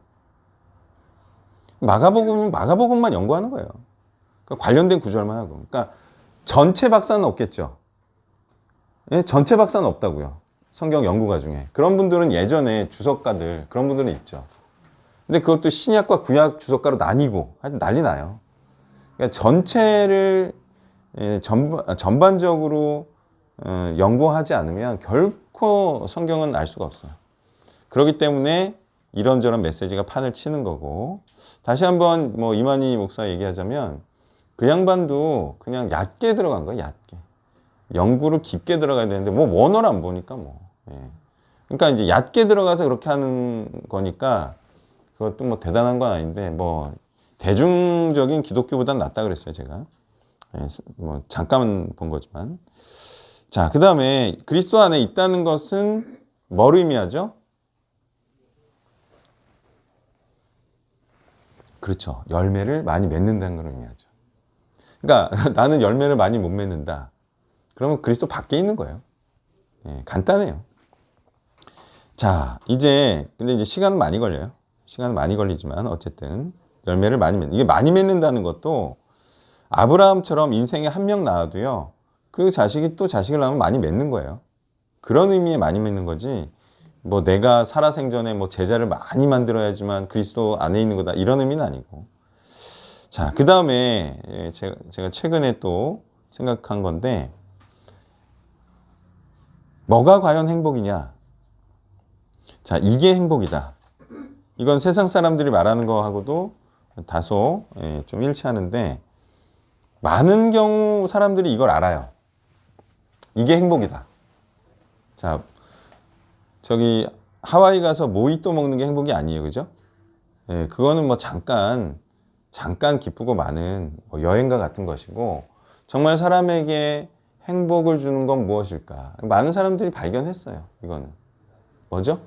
마가복음만 연구하는 거예요. 그러니까 관련된 구절만 하고. 그러니까 전체 박사는 없겠죠. 전체 박사는 없다고요. 성경 연구가 중에. 그런 분들은 예전에 주석가들, 그런 분들은 있죠. 근데 그것도 신약과 구약 주석가로 나뉘고 하여튼 난리 나요. 그러니까 전체를 전반적으로 연구하지 않으면 결코 성경은 알 수가 없어요. 그렇기 때문에 이런저런 메시지가 판을 치는 거고, 다시 한번 뭐 이만희 목사 얘기하자면 그 양반도 그냥 얕게 들어간 거예요. 얕게. 연구를 깊게 들어가야 되는데 뭐 원어를 안 보니까 뭐. 그러니까 이제 얕게 들어가서 그렇게 하는 거니까 그것도 뭐 대단한 건 아닌데 뭐 대중적인 기독교보다는 낫다 그랬어요, 제가. 뭐 잠깐 본 거지만. 자, 그 다음에 그리스도 안에 있다는 것은 뭘 의미하죠? 그렇죠. 열매를 많이 맺는다는 걸 의미하죠. 그러니까 나는 열매를 많이 못 맺는다. 그러면 그리스도 밖에 있는 거예요. 간단해요. 자, 근데 이제 시간은 많이 걸려요. 시간은 많이 걸리지만 어쨌든 열매를 많이 맺는. 이게 많이 맺는다는 것도 아브라함처럼 인생에 한 명 낳아도요. 그 자식이 또 자식을 낳으면 많이 맺는 거예요. 그런 의미에 많이 맺는 거지. 뭐 내가 살아생전에 뭐 제자를 많이 만들어야지만 그리스도 안에 있는 거다. 이런 의미는 아니고. 자, 그 다음에 제가 최근에 또 생각한 건데 뭐가 과연 행복이냐? 자, 이게 행복이다. 이건 세상 사람들이 말하는 거하고도 다소 좀 일치하는데 많은 경우 사람들이 이걸 알아요. 이게 행복이다. 자, 저기 하와이 가서 모히또 먹는 게 행복이 아니에요. 그죠? 그거는 뭐 잠깐 기쁘고 많은 뭐 여행과 같은 것이고 정말 사람에게 행복을 주는 건 무엇일까? 많은 사람들이 발견했어요. 이거는. 뭐죠?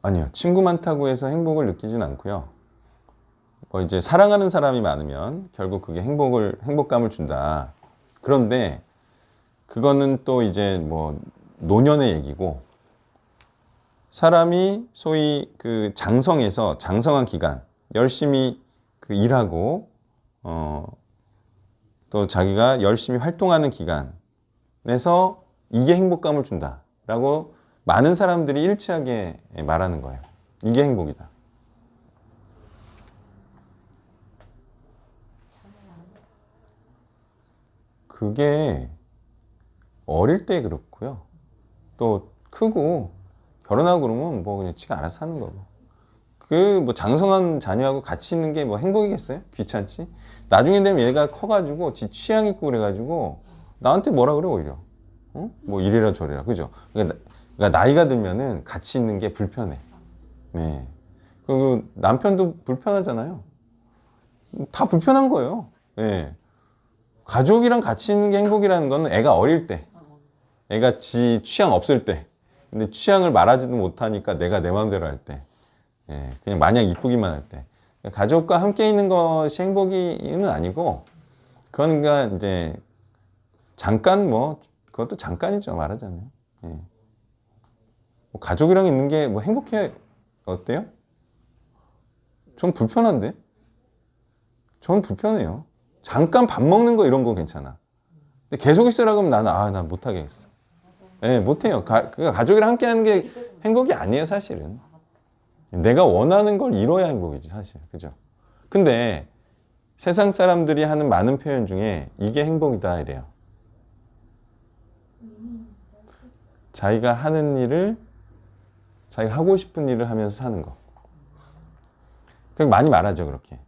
아니요. 친구 많다고 해서 행복을 느끼진 않고요. 뭐 이제 사랑하는 사람이 많으면 결국 그게 행복감을 준다. 그런데 그거는 또 이제 뭐 노년의 얘기고 사람이 소위 그 장성한 기간 열심히 그 일하고 또 자기가 열심히 활동하는 기간에서 이게 행복감을 준다라고 많은 사람들이 일치하게 말하는 거예요. 이게 행복이다. 그게 어릴 때 그렇고요. 또 크고 결혼하고 그러면 뭐 그냥 지가 알아서 하는 거고. 그 뭐 장성한 자녀하고 같이 있는 게 뭐 행복이겠어요? 귀찮지? 나중에 되면 얘가 커가지고 지 취향 있고 그래가지고 나한테 뭐라 그래 오히려. 뭐 이래라 저래라. 그죠? 그러니까 나이가 들면은 같이 있는 게 불편해. 네. 그 남편도 불편하잖아요. 다 불편한 거예요. 네. 가족이랑 같이 있는 게 행복이라는 건 애가 어릴 때, 애가 지 취향 없을 때, 근데 취향을 말하지도 못하니까 내가 내 마음대로 할 때, 예, 그냥 마냥 이쁘기만 할 때, 가족과 함께 있는 것이 행복이는 아니고, 그건 그러니까 이제 잠깐 뭐 그것도 잠깐이죠, 말하자면. 예. 뭐 가족이랑 있는 게 뭐 행복해 어때요? 전 불편한데? 전 불편해요. 잠깐 밥 먹는 거 이런 거 괜찮아. 근데 계속 있으라고 하면 나는 난 못하겠어. 예, 못해요. 가족이랑 함께 하는 게 행복이 아니에요, 사실은. 내가 원하는 걸 이뤄야 행복이지, 사실. 그죠? 근데 세상 사람들이 하는 많은 표현 중에 이게 행복이다 이래요. 자기가 하는 일을 자기가 하고 싶은 일을 하면서 사는 거. 그냥 많이 말하죠, 그렇게.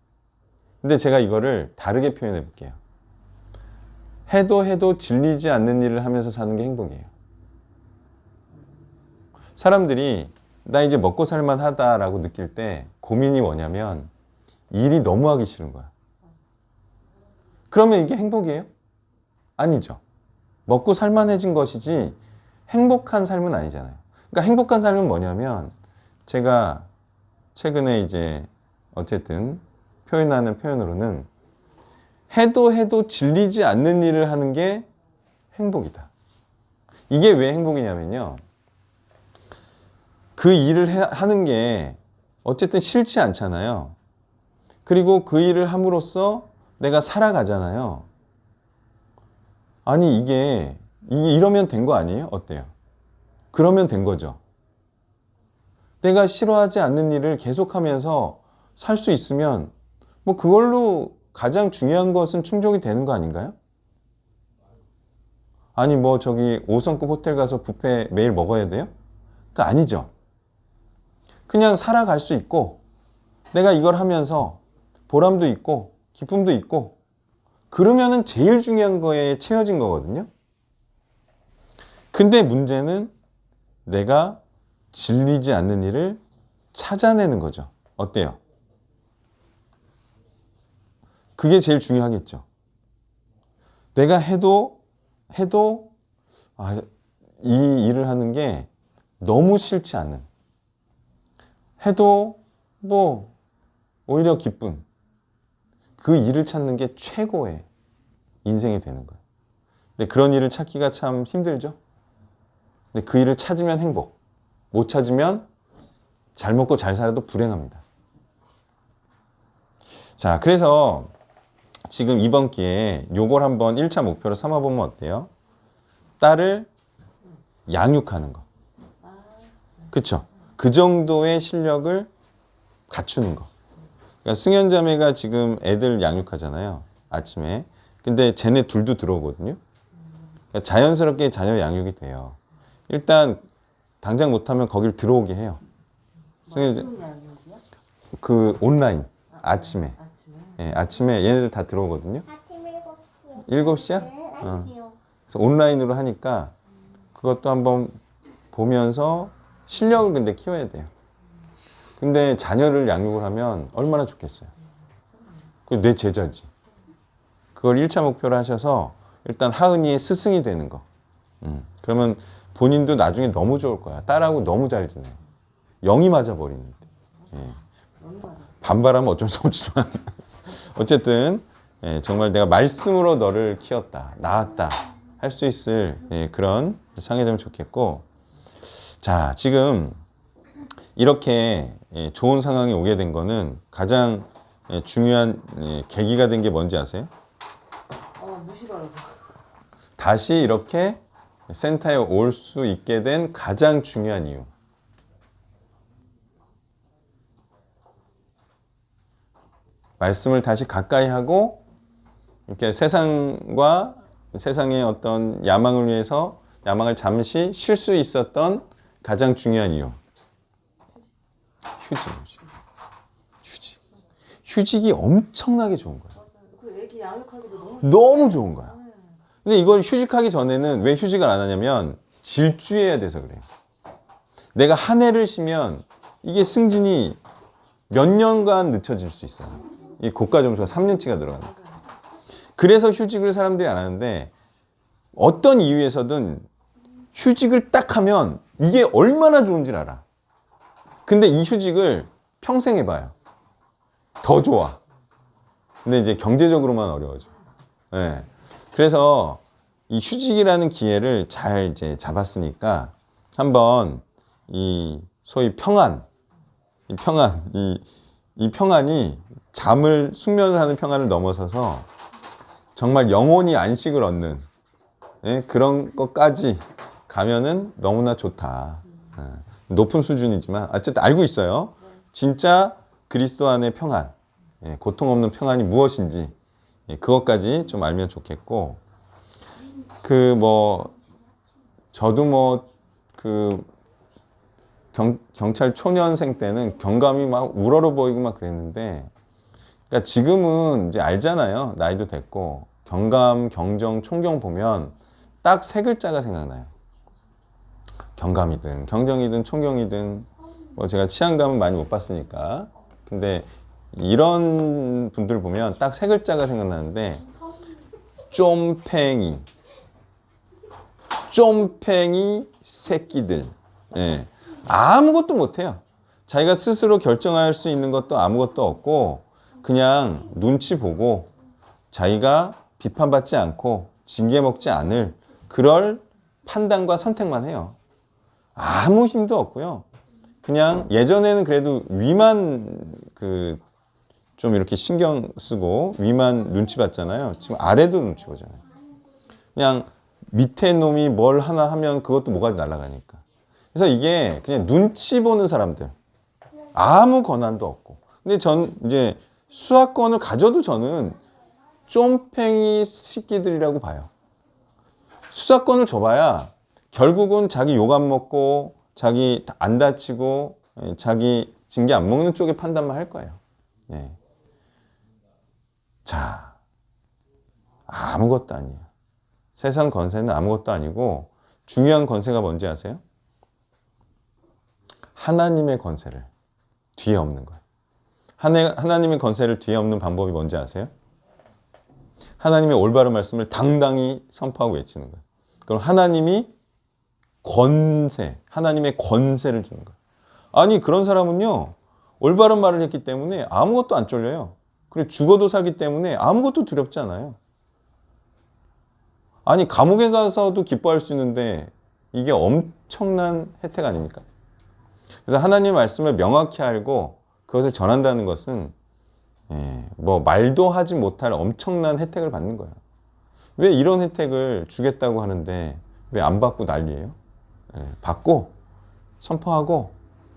근데 제가 이거를 다르게 표현해 볼게요. 해도 질리지 않는 일을 하면서 사는 게 행복이에요. 사람들이 나 이제 먹고 살만 하다라고 느낄 때 고민이 뭐냐면 일이 너무 하기 싫은 거야. 그러면 이게 행복이에요? 아니죠. 먹고 살만해진 것이지 행복한 삶은 아니잖아요. 그러니까 행복한 삶은 뭐냐면 제가 최근에 이제 어쨌든 표현하는 표현으로는 해도 질리지 않는 일을 하는 게 행복이다. 이게 왜 행복이냐면요. 그 일을 하는 게 어쨌든 싫지 않잖아요. 그리고 그 일을 함으로써 내가 살아가잖아요. 아니 이게 이러면 된 거 아니에요? 어때요? 그러면 된 거죠. 내가 싫어하지 않는 일을 계속하면서 살 수 있으면 뭐 그걸로 가장 중요한 것은 충족이 되는 거 아닌가요? 아니 뭐 저기 5성급 호텔 가서 뷔페 매일 먹어야 돼요? 그거 아니죠. 그냥 살아갈 수 있고 내가 이걸 하면서 보람도 있고 기쁨도 있고 그러면은 제일 중요한 거에 채워진 거거든요. 근데 문제는 내가 질리지 않는 일을 찾아내는 거죠. 어때요? 그게 제일 중요하겠죠. 내가 해도 이 일을 하는 게 너무 싫지 않은, 해도 뭐 오히려 기쁜 그 일을 찾는 게 최고의 인생이 되는 거예요. 근데 그런 일을 찾기가 참 힘들죠. 근데 그 일을 찾으면 행복, 못 찾으면 잘 먹고 잘 살아도 불행합니다. 자, 그래서 지금 이번 기회에 요걸 한번 1차 목표로 삼아보면 어때요? 딸을 양육하는 거. 그쵸? 그 정도의 실력을 갖추는 거. 그러니까 승현자매가 지금 애들 양육하잖아요. 아침에. 근데 쟤네 둘도 들어오거든요. 그러니까 자연스럽게 자녀 양육이 돼요. 일단 당장 못하면 거길 들어오게 해요. 그 온라인 아침에. 예, 아침에 얘네들 다 들어오거든요. 아침 7시에. 7시야? 네, 어. 아니요. 그래서 온라인으로 하니까 그것도 한번 보면서 실력을 근데 키워야 돼요. 근데 자녀를 양육을 하면 얼마나 좋겠어요. 그 내 제자지. 그걸 1차 목표로 하셔서 일단 하은이의 스승이 되는 거. 그러면 본인도 나중에 너무 좋을 거야. 딸하고 너무 잘 지내. 영이 맞아버리는데. 예. 반발하면 어쩔 수 없지만 어쨌든 예, 정말 내가 말씀으로 너를 키웠다, 낳았다 할 수 있을 예, 그런 상이 되면 좋겠고, 자 지금 이렇게 예, 좋은 상황이 오게 된 거는 가장 예, 중요한 예, 계기가 된 게 뭔지 아세요? 무시받아서. 다시 이렇게 센터에 올 수 있게 된 가장 중요한 이유. 말씀을 다시 가까이 하고 이렇게 세상과 세상의 어떤 야망을 위해서 야망을 잠시 쉴 수 있었던 가장 중요한 이유. 휴직이 엄청나게 좋은 거야. 그 애기 양육하기도 너무 좋은 거야. 근데 이걸 휴직하기 전에는 왜 휴직을 안 하냐면 질주해야 돼서 그래요. 내가 한 해를 쉬면 이게 승진이 몇 년간 늦춰질 수 있어요. 이 고가 점수가 3년치가 들어가니까. 그래서 휴직을 사람들이 안 하는데 어떤 이유에서든 휴직을 딱 하면 이게 얼마나 좋은지 알아. 근데 이 휴직을 평생 해봐요. 더 좋아. 근데 이제 경제적으로만 어려워져. 네. 그래서 이 휴직이라는 기회를 잘 이제 잡았으니까 한번 이 소위 평안, 이 평안이 숙면을 하는 평안을 넘어서서 정말 영원히 안식을 얻는, 예? 그런 것까지 가면은 너무나 좋다. 예. 높은 수준이지만 어쨌든 알고 있어요. 진짜 그리스도 안의 평안, 예, 고통 없는 평안이 무엇인지, 예, 그것까지 좀 알면 좋겠고, 저도 경찰 초년생 때는 경감이 막 우러러 보이고 막 그랬는데, 그러니까 지금은 이제 알잖아요. 나이도 됐고, 경감, 경정, 총경 보면 딱 세 글자가 생각나요. 경감이든 경정이든 총경이든, 뭐 제가 치안감은 많이 못 봤으니까. 근데 이런 분들 보면 딱 세 글자가 생각나는데, 쫌팽이 새끼들. 예. 아무것도 못해요. 자기가 스스로 결정할 수 있는 것도 아무것도 없고, 그냥 눈치 보고 자기가 비판받지 않고 징계 먹지 않을 그럴 판단과 선택만 해요. 아무 힘도 없고요. 그냥 예전에는 그래도 위만 좀 이렇게 신경 쓰고 위만 눈치 봤잖아요. 지금 아래도 눈치 보잖아요. 그냥 밑에 놈이 뭘 하나 하면 그것도 뭐가 날아가니까. 그래서 이게 그냥 눈치 보는 사람들. 아무 권한도 없고. 근데 전 이제 수사권을 가져도 저는 쫌팽이 새끼들이라고 봐요. 수사권을 줘봐야 결국은 자기 욕 안 먹고, 자기 안 다치고, 자기 징계 안 먹는 쪽에 판단만 할 거예요. 네. 자, 아무것도 아니에요. 세상 권세는 아무것도 아니고, 중요한 권세가 뭔지 아세요? 하나님의 권세를 뒤에 없는 거예요. 하나님의 권세를 뒤에 없는 방법이 뭔지 아세요? 하나님의 올바른 말씀을 당당히 선포하고 외치는 거예요. 그럼 하나님의 권세를 주는 거예요. 아니, 그런 사람은요, 올바른 말을 했기 때문에 아무것도 안 쫄려요. 그리고 죽어도 살기 때문에 아무것도 두렵지 않아요. 아니, 감옥에 가서도 기뻐할 수 있는데 이게 엄청난 혜택 아닙니까? 그래서 하나님의 말씀을 명확히 알고 그것을 전한다는 것은 말도 하지 못할 엄청난 혜택을 받는 거예요. 왜 이런 혜택을 주겠다고 하는데 왜 안 받고 난리예요? 받고 선포하고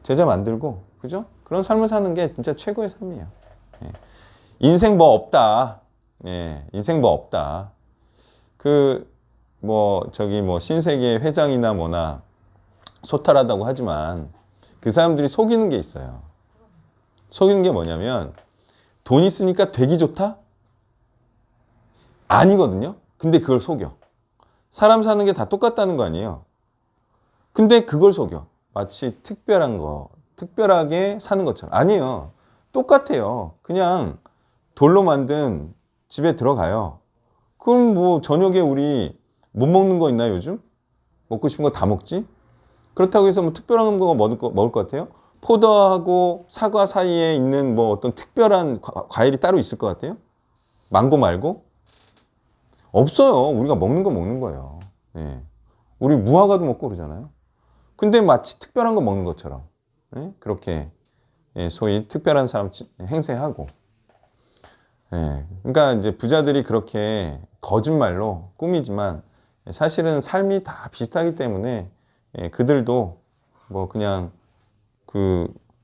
제자 만들고, 그죠? 그런 삶을 사는 게 진짜 최고의 삶이에요. 인생 뭐 없다. 인생 뭐 없다. 신세계 회장이나 뭐나 소탈하다고 하지만 그 사람들이 속이는 게 있어요. 속이는 게 뭐냐면, 돈 있으니까 되기 좋다? 아니거든요. 근데 그걸 속여. 사람 사는 게 다 똑같다는 거 아니에요. 근데 그걸 속여. 마치 특별하게 사는 것처럼. 아니에요. 똑같아요. 그냥 돌로 만든 집에 들어가요. 그럼 뭐 저녁에 우리 못 먹는 거 있나요, 요즘? 먹고 싶은 거 다 먹지? 그렇다고 해서 뭐 특별한 거 먹을 것 같아요? 포도하고 사과 사이에 있는 뭐 어떤 특별한 과일이 따로 있을 것 같아요? 망고 말고? 없어요. 우리가 먹는 거 먹는 거예요. 우리 무화과도 먹고 그러잖아요. 근데 마치 특별한 거 먹는 것처럼 그렇게 소위 특별한 사람 행세하고. 그러니까 이제 부자들이 그렇게 거짓말로 꾸미지만 사실은 삶이 다 비슷하기 때문에 그들도 뭐 그냥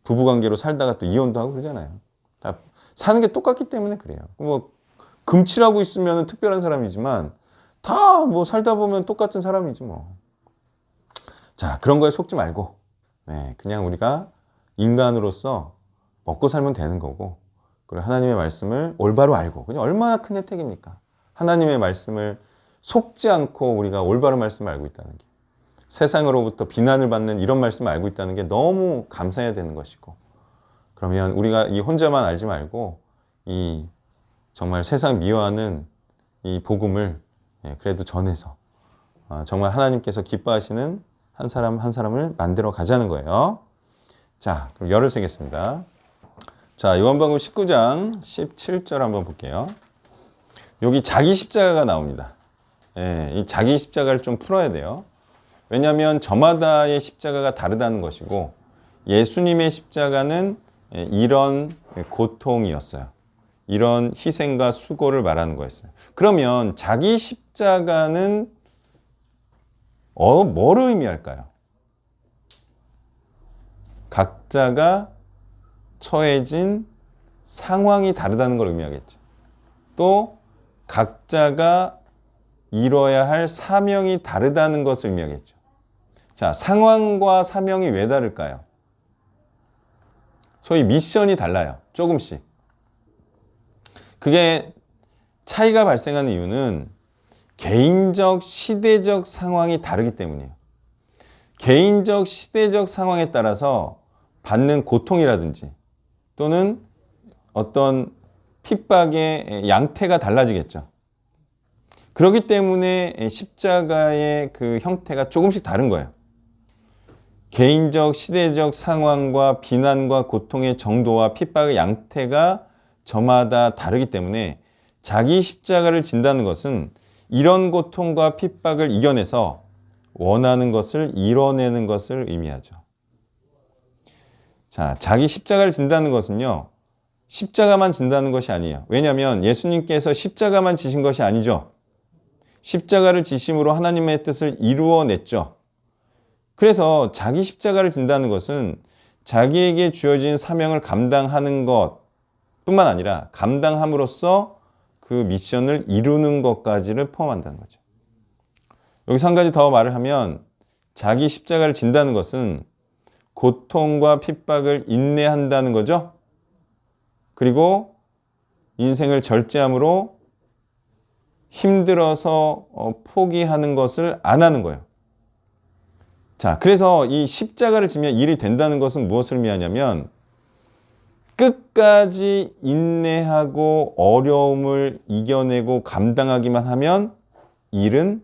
부부관계로 살다가 또 이혼도 하고 그러잖아요. 다 사는 게 똑같기 때문에 그래요. 뭐 금칠하고 있으면 특별한 사람이지만 다 뭐 살다 보면 똑같은 사람이지 뭐. 자, 그런 거에 속지 말고 그냥 우리가 인간으로서 먹고 살면 되는 거고, 그리고 하나님의 말씀을 올바로 알고, 그냥 얼마나 큰 혜택입니까? 하나님의 말씀을 속지 않고 우리가 올바른 말씀을 알고 있다는 게, 세상으로부터 비난을 받는 이런 말씀을 알고 있다는 게 너무 감사해야 되는 것이고, 그러면 우리가 이 혼자만 알지 말고 이 정말 세상 미워하는 이 복음을 그래도 전해서 정말 하나님께서 기뻐하시는 한 사람 한 사람을 만들어 가자는 거예요. 자, 그럼 열을 세겠습니다. 자, 요한복음 19장 17절 한번 볼게요. 여기 자기 십자가가 나옵니다. 예, 이 자기 십자가를 좀 풀어야 돼요. 왜냐하면 저마다의 십자가가 다르다는 것이고 예수님의 십자가는 이런 고통이었어요. 이런 희생과 수고를 말하는 거였어요. 그러면 자기 십자가는 뭐를 의미할까요? 각자가 처해진 상황이 다르다는 걸 의미하겠죠. 또 각자가 이뤄야 할 사명이 다르다는 것을 의미하겠죠. 자, 상황과 사명이 왜 다를까요? 소위 미션이 달라요. 조금씩. 그게 차이가 발생하는 이유는 개인적, 시대적 상황이 다르기 때문이에요. 개인적, 시대적 상황에 따라서 받는 고통이라든지 또는 어떤 핍박의 양태가 달라지겠죠. 그렇기 때문에 십자가의 그 형태가 조금씩 다른 거예요. 개인적, 시대적 상황과 비난과 고통의 정도와 핍박의 양태가 저마다 다르기 때문에 자기 십자가를 진다는 것은 이런 고통과 핍박을 이겨내서 원하는 것을 이뤄내는 것을 의미하죠. 자, 자기 십자가를 진다는 것은요, 십자가만 진다는 것이 아니에요. 왜냐하면 예수님께서 십자가만 지신 것이 아니죠. 십자가를 지심으로 하나님의 뜻을 이루어냈죠. 그래서 자기 십자가를 진다는 것은 자기에게 주어진 사명을 감당하는 것뿐만 아니라 감당함으로써 그 미션을 이루는 것까지를 포함한다는 거죠. 여기서 한 가지 더 말을 하면 자기 십자가를 진다는 것은 고통과 핍박을 인내한다는 거죠. 그리고 인생을 절제함으로 힘들어서 포기하는 것을 안 하는 거예요. 자, 그래서 이 십자가를 지면 일이 된다는 것은 무엇을 의미하냐면 끝까지 인내하고 어려움을 이겨내고 감당하기만 하면 일은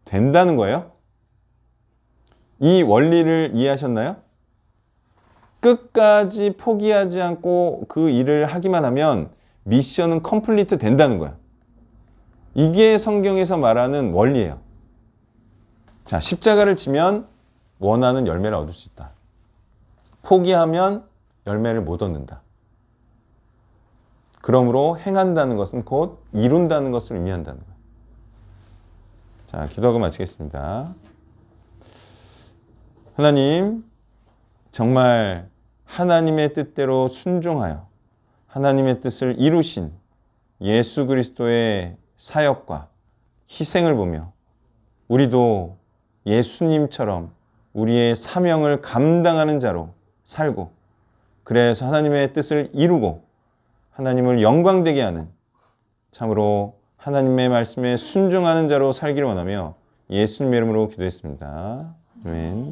된다는 거예요. 이 원리를 이해하셨나요? 끝까지 포기하지 않고 그 일을 하기만 하면 미션은 컴플리트 된다는 거예요. 이게 성경에서 말하는 원리예요. 자, 십자가를 지면 원하는 열매를 얻을 수 있다. 포기하면 열매를 못 얻는다. 그러므로 행한다는 것은 곧 이룬다는 것을 의미한다는 거예요. 자, 기도하고 마치겠습니다. 하나님, 정말 하나님의 뜻대로 순종하여 하나님의 뜻을 이루신 예수 그리스도의 사역과 희생을 보며 우리도 예수님처럼 우리의 사명을 감당하는 자로 살고 그래서 하나님의 뜻을 이루고 하나님을 영광되게 하는 참으로 하나님의 말씀에 순종하는 자로 살기를 원하며 예수님의 이름으로 기도했습니다. 아멘.